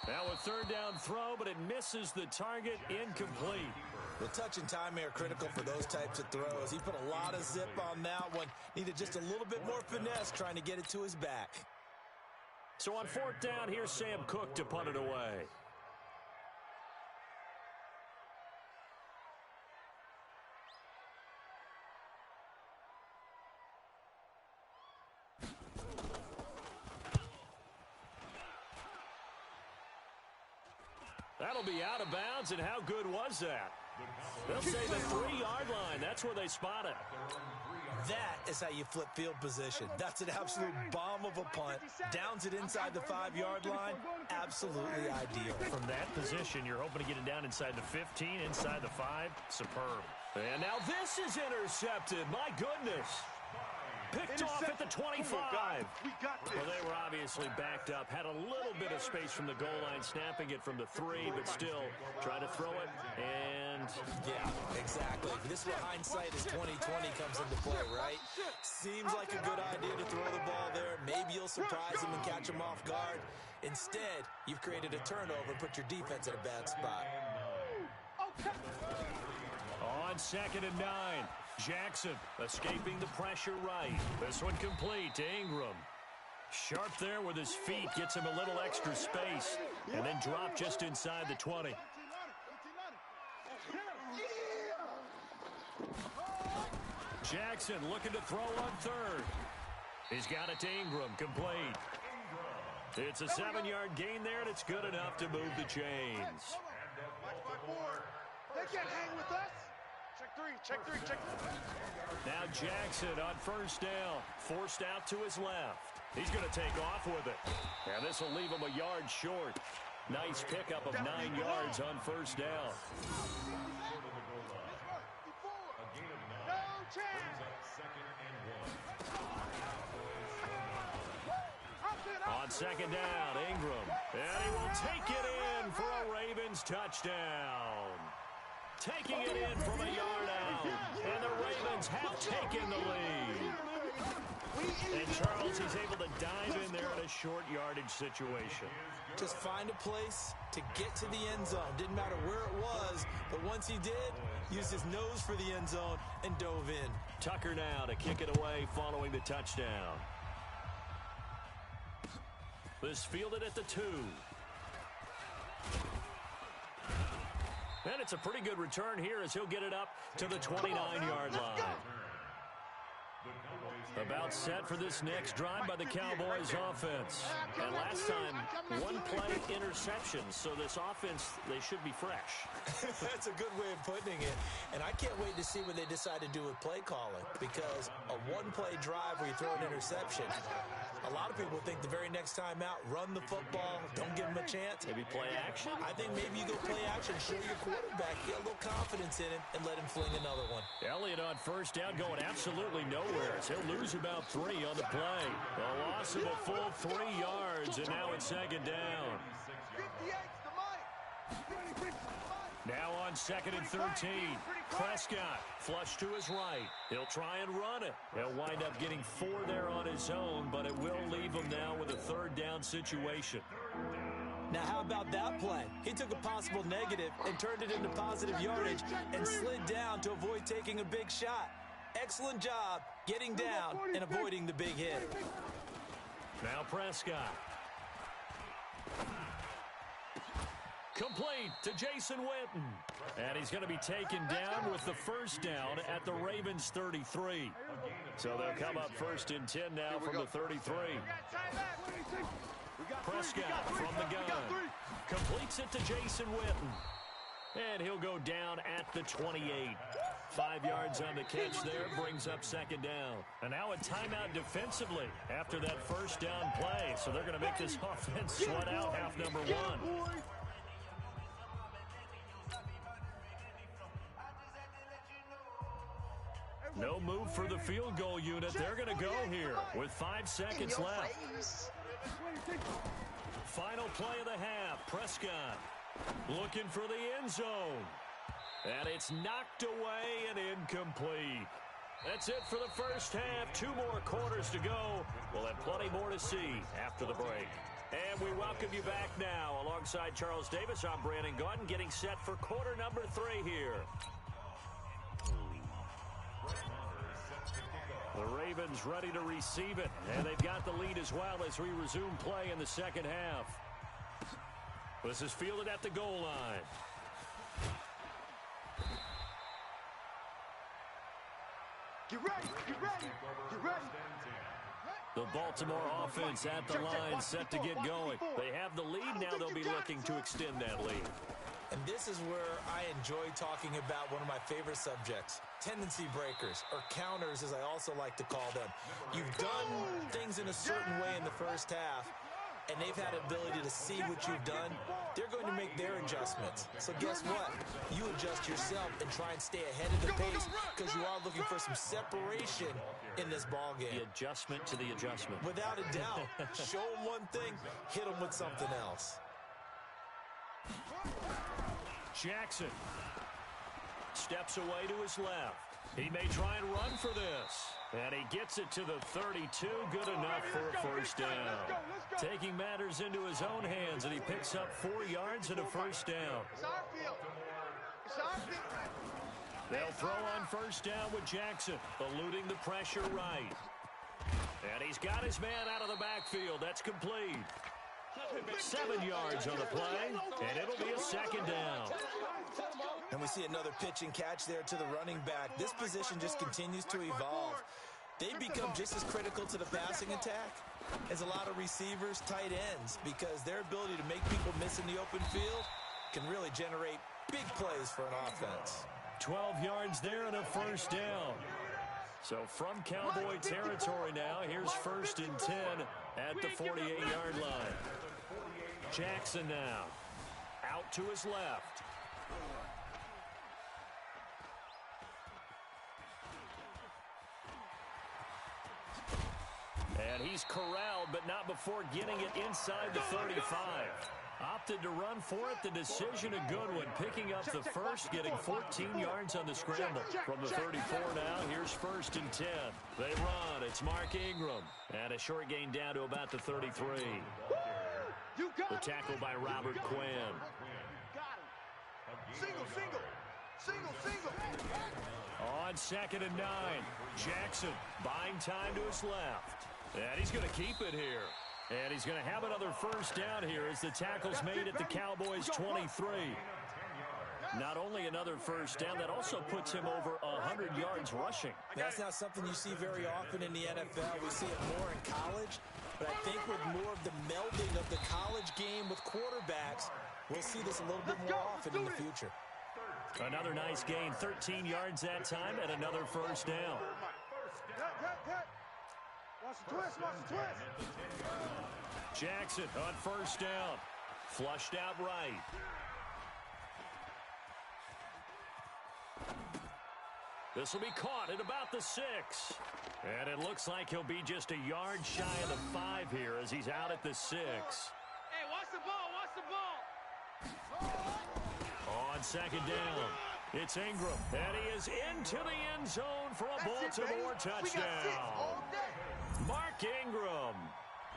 S3: Now a 3rd down throw, but it misses the target, incomplete.
S4: The touch and timing are critical for those types of throws. He put a lot of zip on that one. Needed just a little bit more finesse trying to get it to his back.
S3: So on 4th down, here's Sam Cook to punt it away. That'll be out of bounds, and how good was that? They'll say the 3-yard line. That's where they spot it.
S4: That is how you flip field position. That's an absolute bomb of a punt. Downs it inside the 5-yard line. Absolutely ideal.
S3: From that position, you're hoping to get it down inside the 15, inside the 5. Superb. And now this is intercepted. My goodness. Picked off at the 25. Well, they were obviously backed up, had a little bit of space from the goal line, snapping it from the 3, but still try to throw it, and...
S4: Yeah, exactly. This is where hindsight is 20/20 comes into play, right? Seems like a good idea to throw the ball there. Maybe you'll surprise them and catch them off guard. Instead, you've created a turnover and put your defense in a bad spot.
S3: On 2nd and 9, Jackson escaping the pressure right. This one complete to Ingram. Sharp there with his feet, gets him a little extra space, and then drop just inside the 20. Jackson looking to throw on 3rd. He's got it to Ingram, complete. It's a 7-yard gain there, and it's good enough to move the chains.
S6: They can't hang with us. Check three.
S3: Now Jackson on 1st down, forced out to his left. He's going to take off with it. And this will leave him a yard short. Nice pickup of 9 yards on 1st down.
S6: No chance.
S3: On 2nd down, Ingram. And he will take it in for a Ravens touchdown. Taking it in from a yard out. And the Ravens have taken the lead. And Charles, he's able to dive in there in a short yardage situation.
S4: Just find a place to get to the end zone. Didn't matter where it was, but once he did, used his nose for the end zone and dove in.
S3: Tucker now to kick it away following the touchdown. This fielded at the 2. And it's a pretty good return here as he'll get it up to the 29-yard line. About set for this next drive by the Cowboys offense. And last time, 1 play interception, so this offense, they should be fresh.
S4: That's a good way of putting it. And I can't wait to see what they decide to do with play calling, because a 1-play drive where you throw an interception, a lot of people think the very next time out, run the football, don't give them a chance.
S3: Maybe play action?
S4: I think maybe you go play action, show your quarterback, get a little confidence in him, and let him fling another one.
S3: Elliott on 1st down going absolutely nowhere. He'll lose about 3 on the play. A loss of a full 3 yards, and now it's 2nd down. Now on 2nd and 13, Prescott flush to his right. He'll try and run it. He'll wind up getting 4 there on his own, but it will leave him now with a 3rd down situation.
S4: Now, how about that play? He took a possible negative and turned it into positive yardage and slid down to avoid taking a big shot. Excellent job getting down and avoiding the big hit.
S3: Now Prescott. Complete to Jason Witten. And he's going to be taken down with the 1st down at the Ravens 33. So they'll come up 1st and 10 now from the 33. Prescott from the gun. Completes it to Jason Witten. And he'll go down at the 28. 5 yards on the catch there, brings up 2nd down. And now a timeout defensively after that 1st down play. So they're going to make this offense sweat out half number 1. No move for the field goal unit. They're going to go here with 5 seconds left. Final play of the half. Prescott looking for the end zone. And it's knocked away and incomplete. That's it for the first half. 2 more quarters to go. We'll have plenty more to see after the break. And we welcome you back now. Alongside Charles Davis, I'm Brandon Gordon, getting set for quarter number 3 here. The Ravens ready to receive it, and they've got the lead as well as we resume play in the second half. This is fielded at the goal line.
S6: Get ready, get ready, get ready.
S3: The Baltimore offense at the line, set to get going. They have the lead now. They'll be looking to extend that lead.
S4: And this is where I enjoy talking about one of my favorite subjects, tendency breakers, or counters as I also like to call them. You've done things in a certain way in the first half, and they've had ability to see what you've done. They're going to make their adjustments. So guess what? You adjust yourself and try and stay ahead of the pace because you are looking for some separation in this ball game.
S3: The adjustment to the adjustment.
S4: Without a doubt. Show them one thing, hit them with something else.
S3: Jackson steps away to his left. He may try and run for this. And he gets it to the 32. Good enough for a first down. Taking matters into his own hands, and he picks up 4 yards and a first down.
S6: It's our field. It's our field.
S3: They'll throw on first down with Jackson, eluding the pressure right. And he's got his man out of the backfield. That's complete. 7 yards on the play, and it'll be a second down.
S4: And we see another pitch and catch there to the running back. This position just continues to evolve. They become just as critical to the passing attack as a lot of receivers, tight ends, because their ability to make people miss in the open field can really generate big plays for an offense.
S3: 12 yards there and a first down. So from Cowboy territory now, here's 1st and 10 at the 48-yard line. Jackson now out to his left. And he's corralled, but not before getting it inside the 35. Opted to run for it. The decision a good one. Picking up the first, getting 14 yards on the scramble. From the 34 now, here's 1st and 10. They run. It's Mark Ingram. And a short gain down to about the 33. The tackle by Robert Quinn.
S6: Single.
S3: On 2nd and 9, Jackson buying time to his left. And he's going to keep it here. And he's going to have another first down here as the tackle's made at the Cowboys' 23. Not only another first down, that also puts him over 100 yards rushing.
S4: That's not something you see very often in the NFL. We see it more in college. But I think with more of the melding of the college game with quarterbacks, we'll see this a little bit more often in the future.
S3: Another nice gain, 13 yards that time, and another first down.
S6: Watch the twist.
S3: Jackson on first down. Flushed out right. This will be caught at about the 6. And it looks like he'll be just a yard shy of the 5 here as he's out at the 6.
S6: Hey, watch the ball.
S3: On 2nd down, it's Ingram. And he is into the end zone for a Baltimore touchdown. Mark Ingram,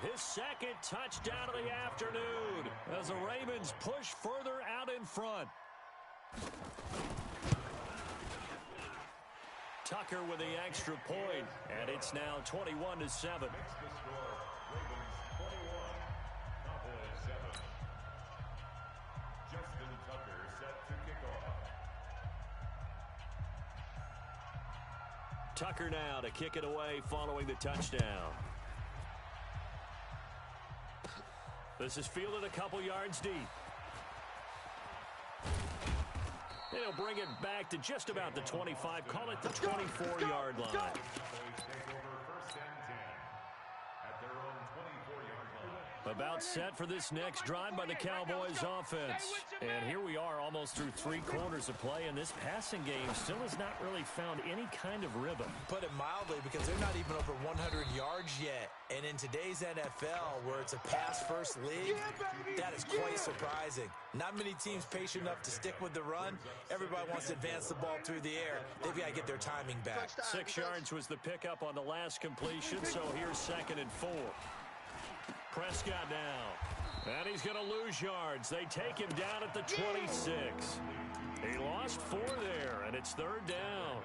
S3: his 2nd touchdown of the afternoon as the Ravens push further out in front. Tucker with the extra point, and it's now 21-7.
S5: Next to score, Ravens 21, Cowboys 7. Justin Tucker set to kick off.
S3: Tucker now to kick it away following the touchdown. This is fielded a couple yards deep. And he'll bring it back to just about the 25. Call it the 24-yard line.
S5: Take over 1st and 10 at their own 24-yard line.
S3: About set for this next drive by the Cowboys offense. And here we are almost through 3 quarters of play, and this passing game still has not really found any kind of rhythm.
S4: Put it mildly, because they're not even over 100 yards yet. And in today's NFL, where it's a pass-first league, that is quite surprising. Not many teams patient enough to stick with the run. Everybody wants to advance the ball through the air. They've got to get their timing back.
S3: 6 yards was the pickup on the last completion, so here's 2nd and 4. Prescott now. And he's going to lose yards. They take him down at the 26. He lost 4 there, and it's 3rd down.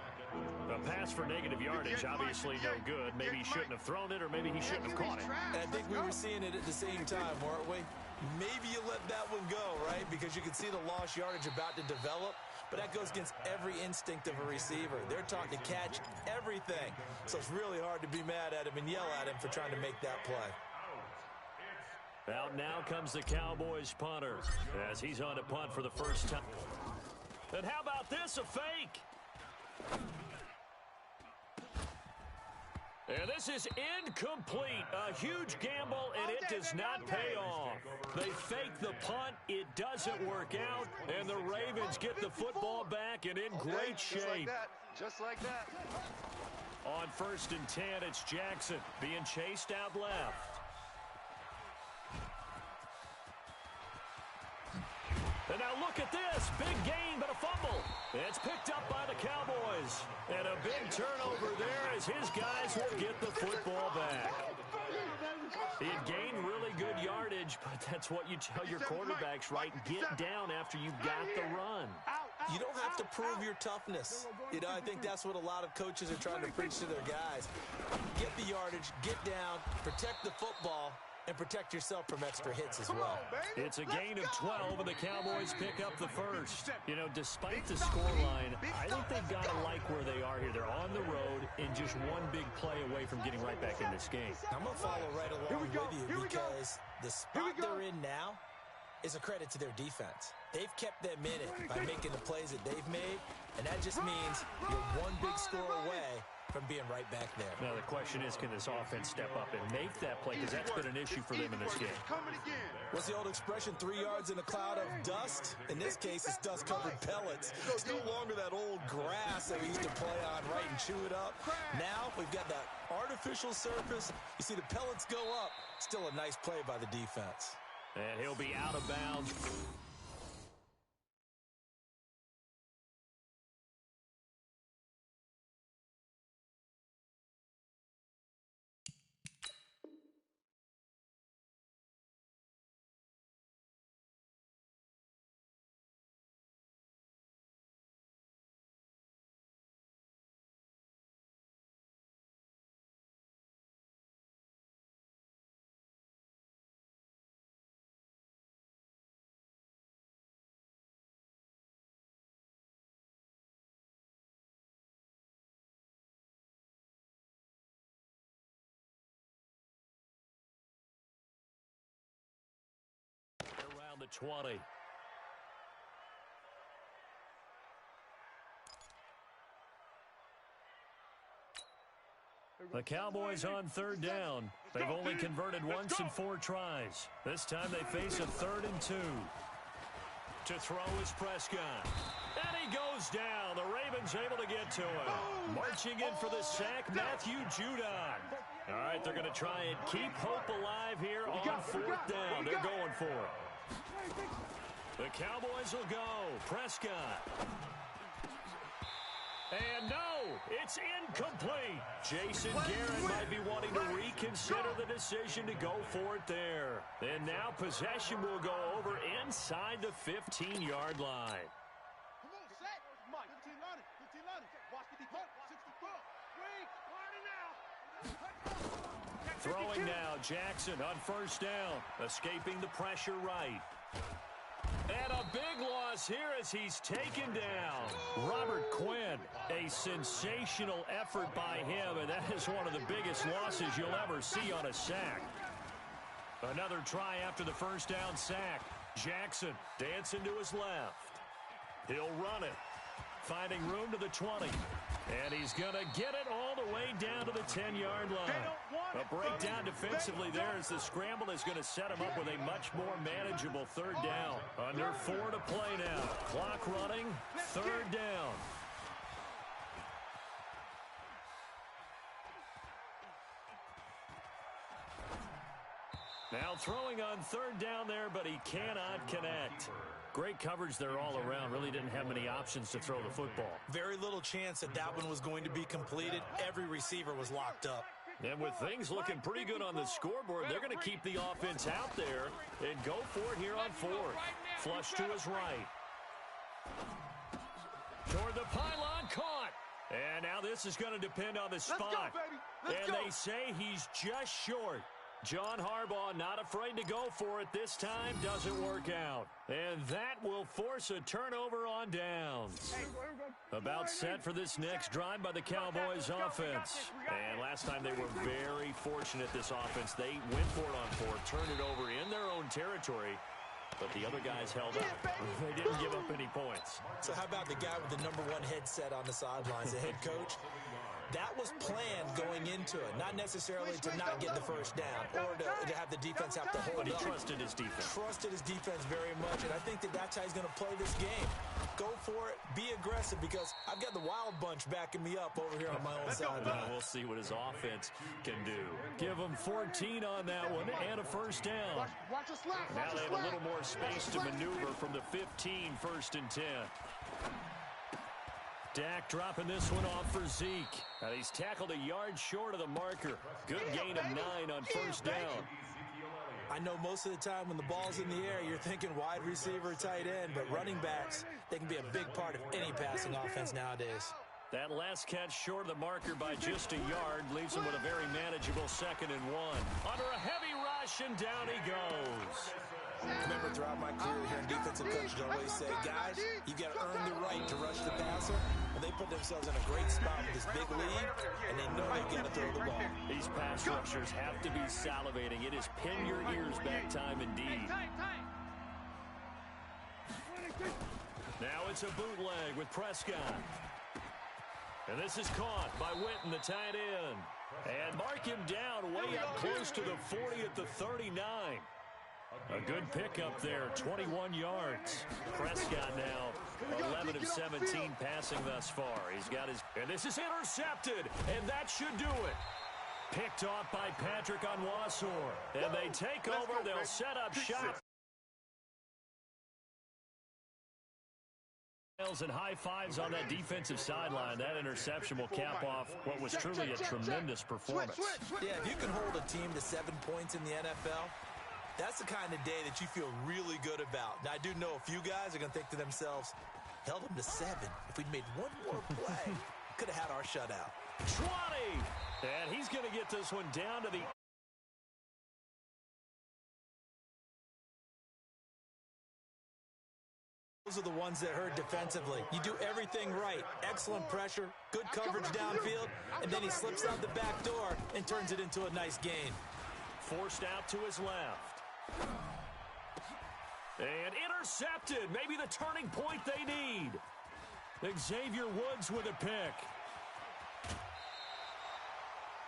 S3: A pass for negative yardage, obviously no good. Maybe he shouldn't have thrown it, or maybe he shouldn't have caught it.
S4: And I think we were seeing it at the same time, weren't we? Maybe you let that one go, right? Because you can see the lost yardage about to develop. But that goes against every instinct of a receiver. They're taught to catch everything. So it's really hard to be mad at him and yell at him for trying to make that play.
S3: Out now comes the Cowboys punter as he's on to punt for the first time. And how about this, a fake? And this is incomplete. A huge gamble, and it does not pay off. They fake the punt. It doesn't work out, and the Ravens get the football back and in great shape.
S6: Just like that.
S3: On 1st and 10, it's Jackson being chased out left. And now look at this. Big gain, but a fumble. It's picked up by the Cowboys. And a big turnover there as his guys will get the football back. He had gained really good yardage, but that's what you tell your quarterbacks, right? Get down after you've got the run.
S4: You don't have to prove your toughness. You know, I think that's what a lot of coaches are trying to preach to their guys. Get the yardage, get down, protect the football, and protect yourself from extra hits as well.
S3: It's a gain of 12, and the Cowboys pick up the first. You know, despite the scoreline, I think they've got to like where they are here. They're on the road and just one big play away from getting right back in this game.
S4: I'm going to follow right along with you because the spot they're in now is a credit to their defense. They've kept them in it by making the plays that they've made, and that just means you're one big score away from being right back there.
S3: Now, the question is, can this offense step up and make that play? Because that's been an issue for them in this game.
S4: What's the old expression, 3 yards in a cloud of dust? In this case, it's dust-covered pellets. It's no longer that old grass that we used to play on, right, and chew it up. Now, we've got that artificial surface. You see the pellets go up. Still a nice play by the defense.
S3: And he'll be out of bounds. Around the 20. The Cowboys on 3rd down. They've only converted once in 4 tries. This time they face a 3rd and 2. To throw is Prescott. And he goes down. The Ravens able to get to him. Marching in for the sack, Matthew Judon. All right, they're going to try and keep hope alive here on 4th down. They're going for it. The Cowboys will go. Prescott. And no, it's incomplete. Jason Garrett might be wanting to reconsider the decision to go for it there. And now possession will go over inside the 15-yard line.
S6: Come on, set. Mike, 15 line. Watch the deep. 64. Wait, now.
S3: Throwing now, Jackson on 1st down. Escaping the pressure right. And a big loss here as he's taken down. Robert Quinn, a sensational effort by him, and that is one of the biggest losses you'll ever see on a sack. Another try after the 1st down sack. Jackson dancing to his left. He'll run it. Finding room to the 20. And he's going to get it all the way down to the 10-yard line. A breakdown defensively there as the scramble is going to set him up with a much more manageable 3rd down. Under 4 to play now. Clock running. 3rd down. Now throwing on 3rd down there, but he cannot connect. Great coverage there all around. Really didn't have many options to throw the football.
S4: Very little chance that that one was going to be completed. Every receiver was locked up.
S3: And with things looking pretty good on the scoreboard, they're going to keep the offense out there and go for it here on 4th. Flush to his right. Toward the pylon, caught. And now this is going to depend on the spot. And they say he's just short. John Harbaugh not afraid to go for it this time. Doesn't work out. And that will force a turnover on downs. About set for this next drive by the Cowboys offense. And last time they were very fortunate, this offense. They went for it on 4, turned it over in their own territory. But the other guys held up. They didn't give up any points.
S4: So how about the guy with the #1 headset on the sidelines, the head coach? That was planned going into it, not necessarily to not get the first down or to have the defense have to hold
S3: But he
S4: up.
S3: trusted his defense.
S4: Trusted his defense very much, and I think that's how he's going to play this game. Go for it, be aggressive, because I've got the wild bunch backing me up over here on my own sideline.
S3: We'll see what his offense can do. Give him 14 on that one and a first down.
S6: Watch us left.
S3: Now they have a little more space to maneuver from the 15, 1st and 10. Dak dropping this one off for Zeke. He's tackled a yard short of the marker. Good gain of 9 on first down.
S4: I know most of the time when the ball's in the air, you're thinking wide receiver, tight end, but running backs, they can be a big part of any passing offense nowadays.
S3: That last catch short of the marker by just a yard leaves him with a very manageable 2nd and 1. Under a heavy rush, and down he goes.
S4: Remember, throughout my career here in defensive coaches, I always say, guys, you got to earn the right to rush the passer. And they put themselves in a great spot with this big lead, and they know they've got to throw the ball.
S3: These pass rushers have to be salivating. It is pin your ears back time indeed. Now it's a bootleg with Prescott. And this is caught by Witten, the tight end. And mark him down way up close to the 40 at the 39. A good pickup there, 21 yards. Prescott now 11 of 17 passing thus far. He's got his, and this is intercepted, and that should do it. Picked off by Patrick Onwuasor. And they take over, they'll set up shop. And high fives on that defensive sideline. That interception will cap off what was truly a tremendous performance.
S4: Yeah, if you can hold a team to 7 points in the NFL, that's the kind of day that you feel really good about. Now, I do know a few guys are going to think to themselves, held them to 7. If we'd made one more play, could have had our shutout.
S3: 20! And he's going to get this one down to the...
S4: Those are the ones that hurt defensively. You do everything right. Excellent pressure, good coverage downfield, and then he slips out the back door and turns it into a nice gain.
S3: Forced out to his left. And intercepted. Maybe the turning point they need. Xavier Woods with a pick.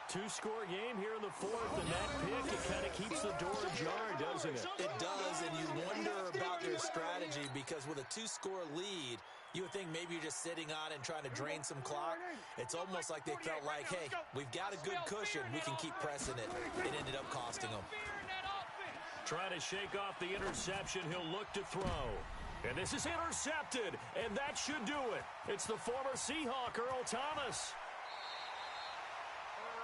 S3: 2-score game here in the 4th, and that pick, it kind of keeps the door ajar, doesn't it?
S4: It does, and you wonder about their strategy, because with a 2-score lead, you would think maybe you're just sitting on and trying to drain some clock. It's almost like they felt like, hey, we've got a good cushion. We can keep pressing it. It ended up costing them.
S3: Trying to shake off the interception. He'll look to throw. And this is intercepted, and that should do it. It's the former Seahawk, Earl Thomas.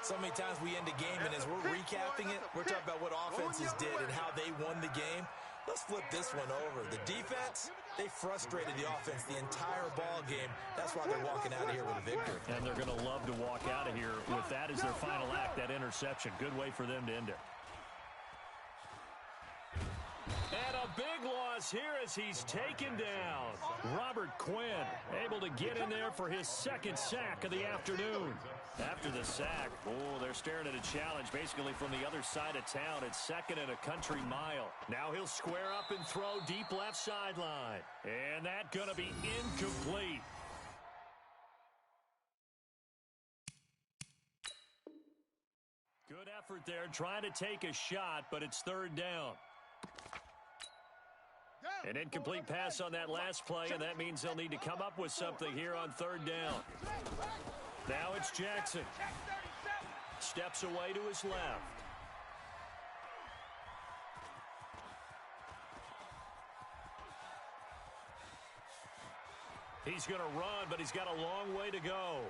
S4: So many times we end a game, and as we're recapping it, we're talking about what offenses did and how they won the game. Let's flip this one over. The defense, they frustrated the offense the entire ball game. That's why they're walking out of here with a victory.
S3: And they're going to love to walk out of here with that as their final act, that interception. Good way for them to end it. And a big loss here as he's taken down. Robert Quinn able to get in there for his 2nd sack of the afternoon. After the sack, they're staring at a challenge basically from the other side of town. It's 2nd and a country mile. Now he'll square up and throw deep left sideline. And that's going to be incomplete. Good effort there, trying to take a shot, but it's 3rd down. An incomplete pass on that last play, and that means they'll need to come up with something here on 3rd down. Now it's Jackson. Steps away to his left. He's going to run, but he's got a long way to go.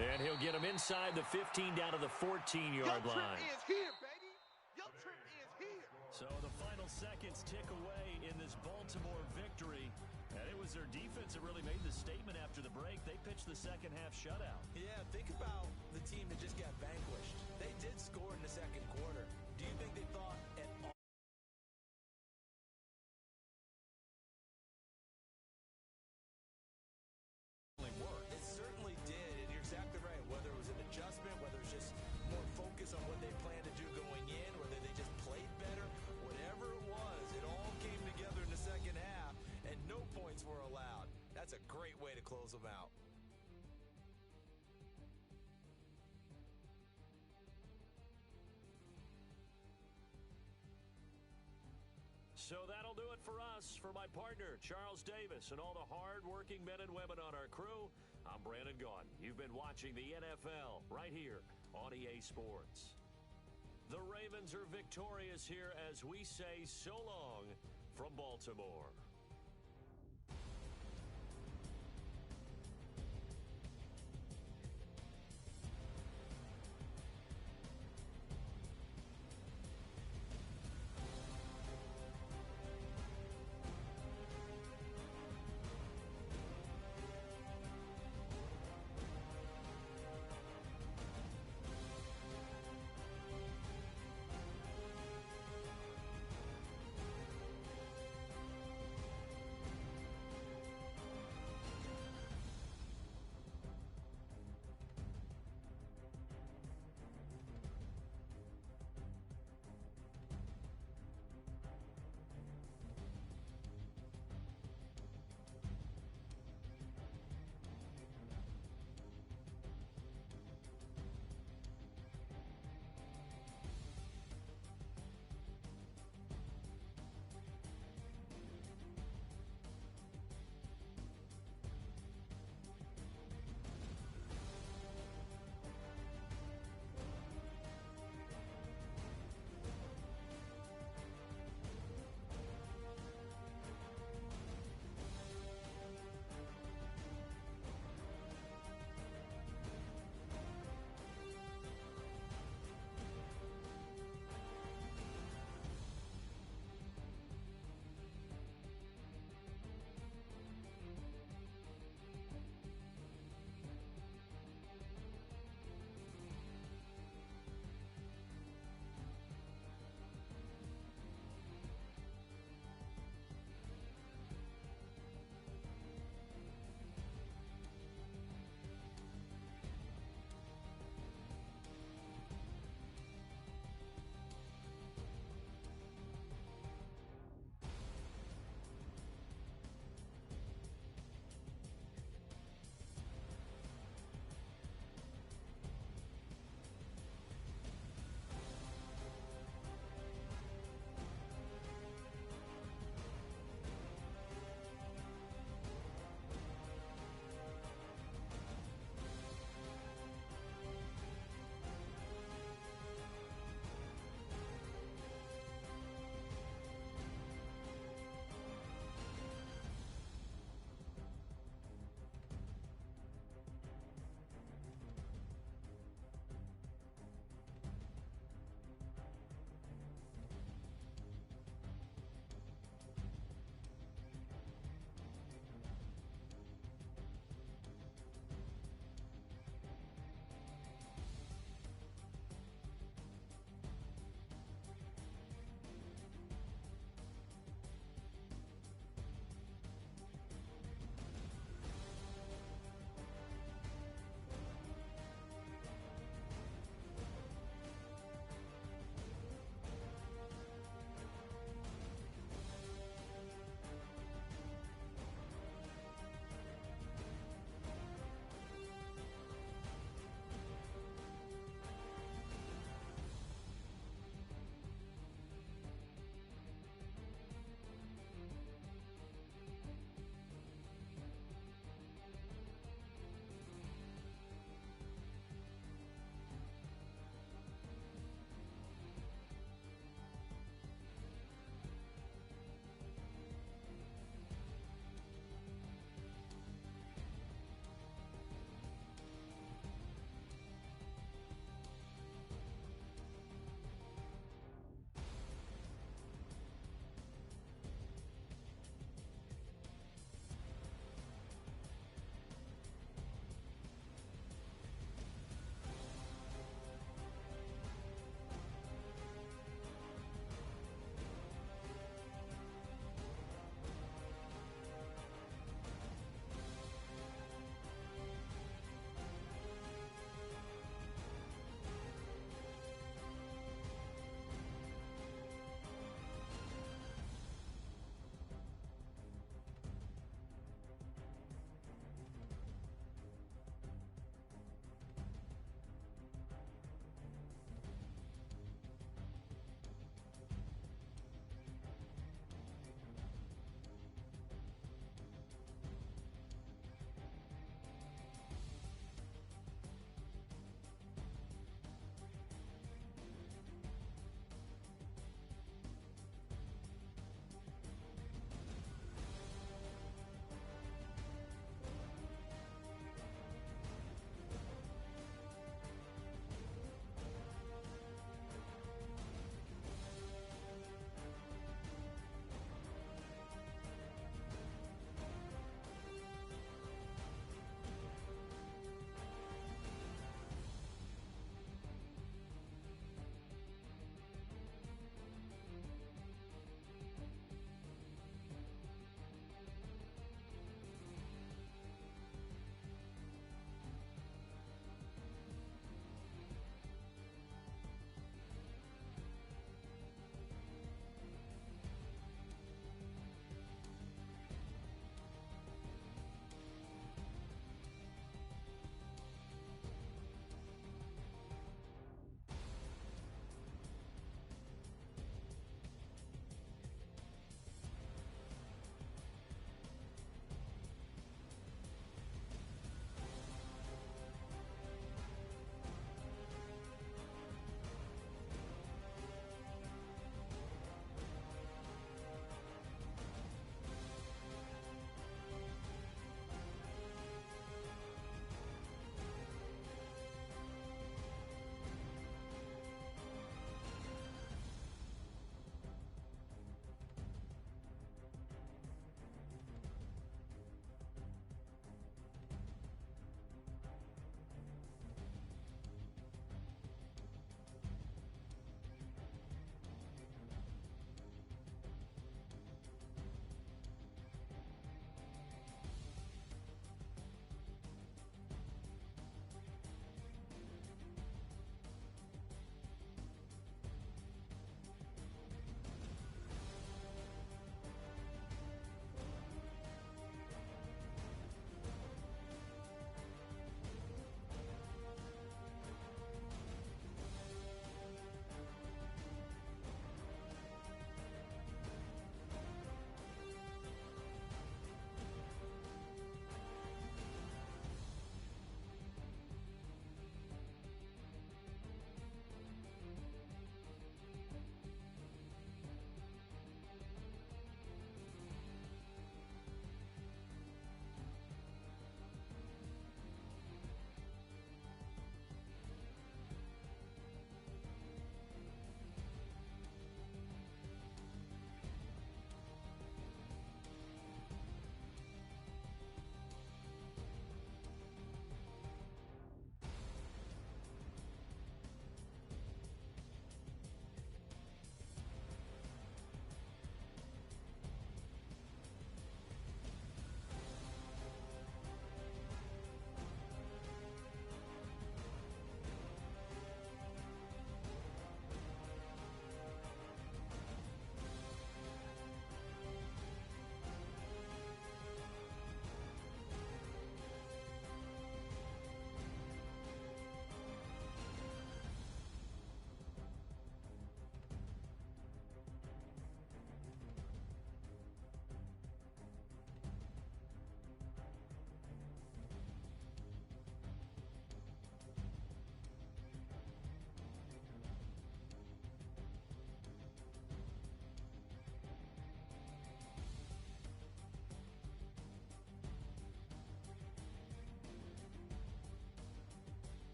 S3: And he'll get him inside the 15 down to the 14-yard line.
S6: Is here, baby. Your trip is here.
S3: So the final seconds tick away in this Baltimore victory. And it was their defense that really made the statement after the break. They pitched the second half shutout.
S4: Yeah, think about the team that just got vanquished. They did score in the 2nd quarter. Do you think they thought at all? It certainly did, and you're exactly right. Whether it was an adjustment, whether it was just more focus on what they planned to do going in, whether they just played better, whatever it was,
S3: So that'll do it for us. For my partner, Charles Davis, and all the hard-working men and women on our crew, I'm Brandon Gaudin. You've been watching the NFL right here on EA Sports. The Ravens are victorious here as we say so long from Baltimore.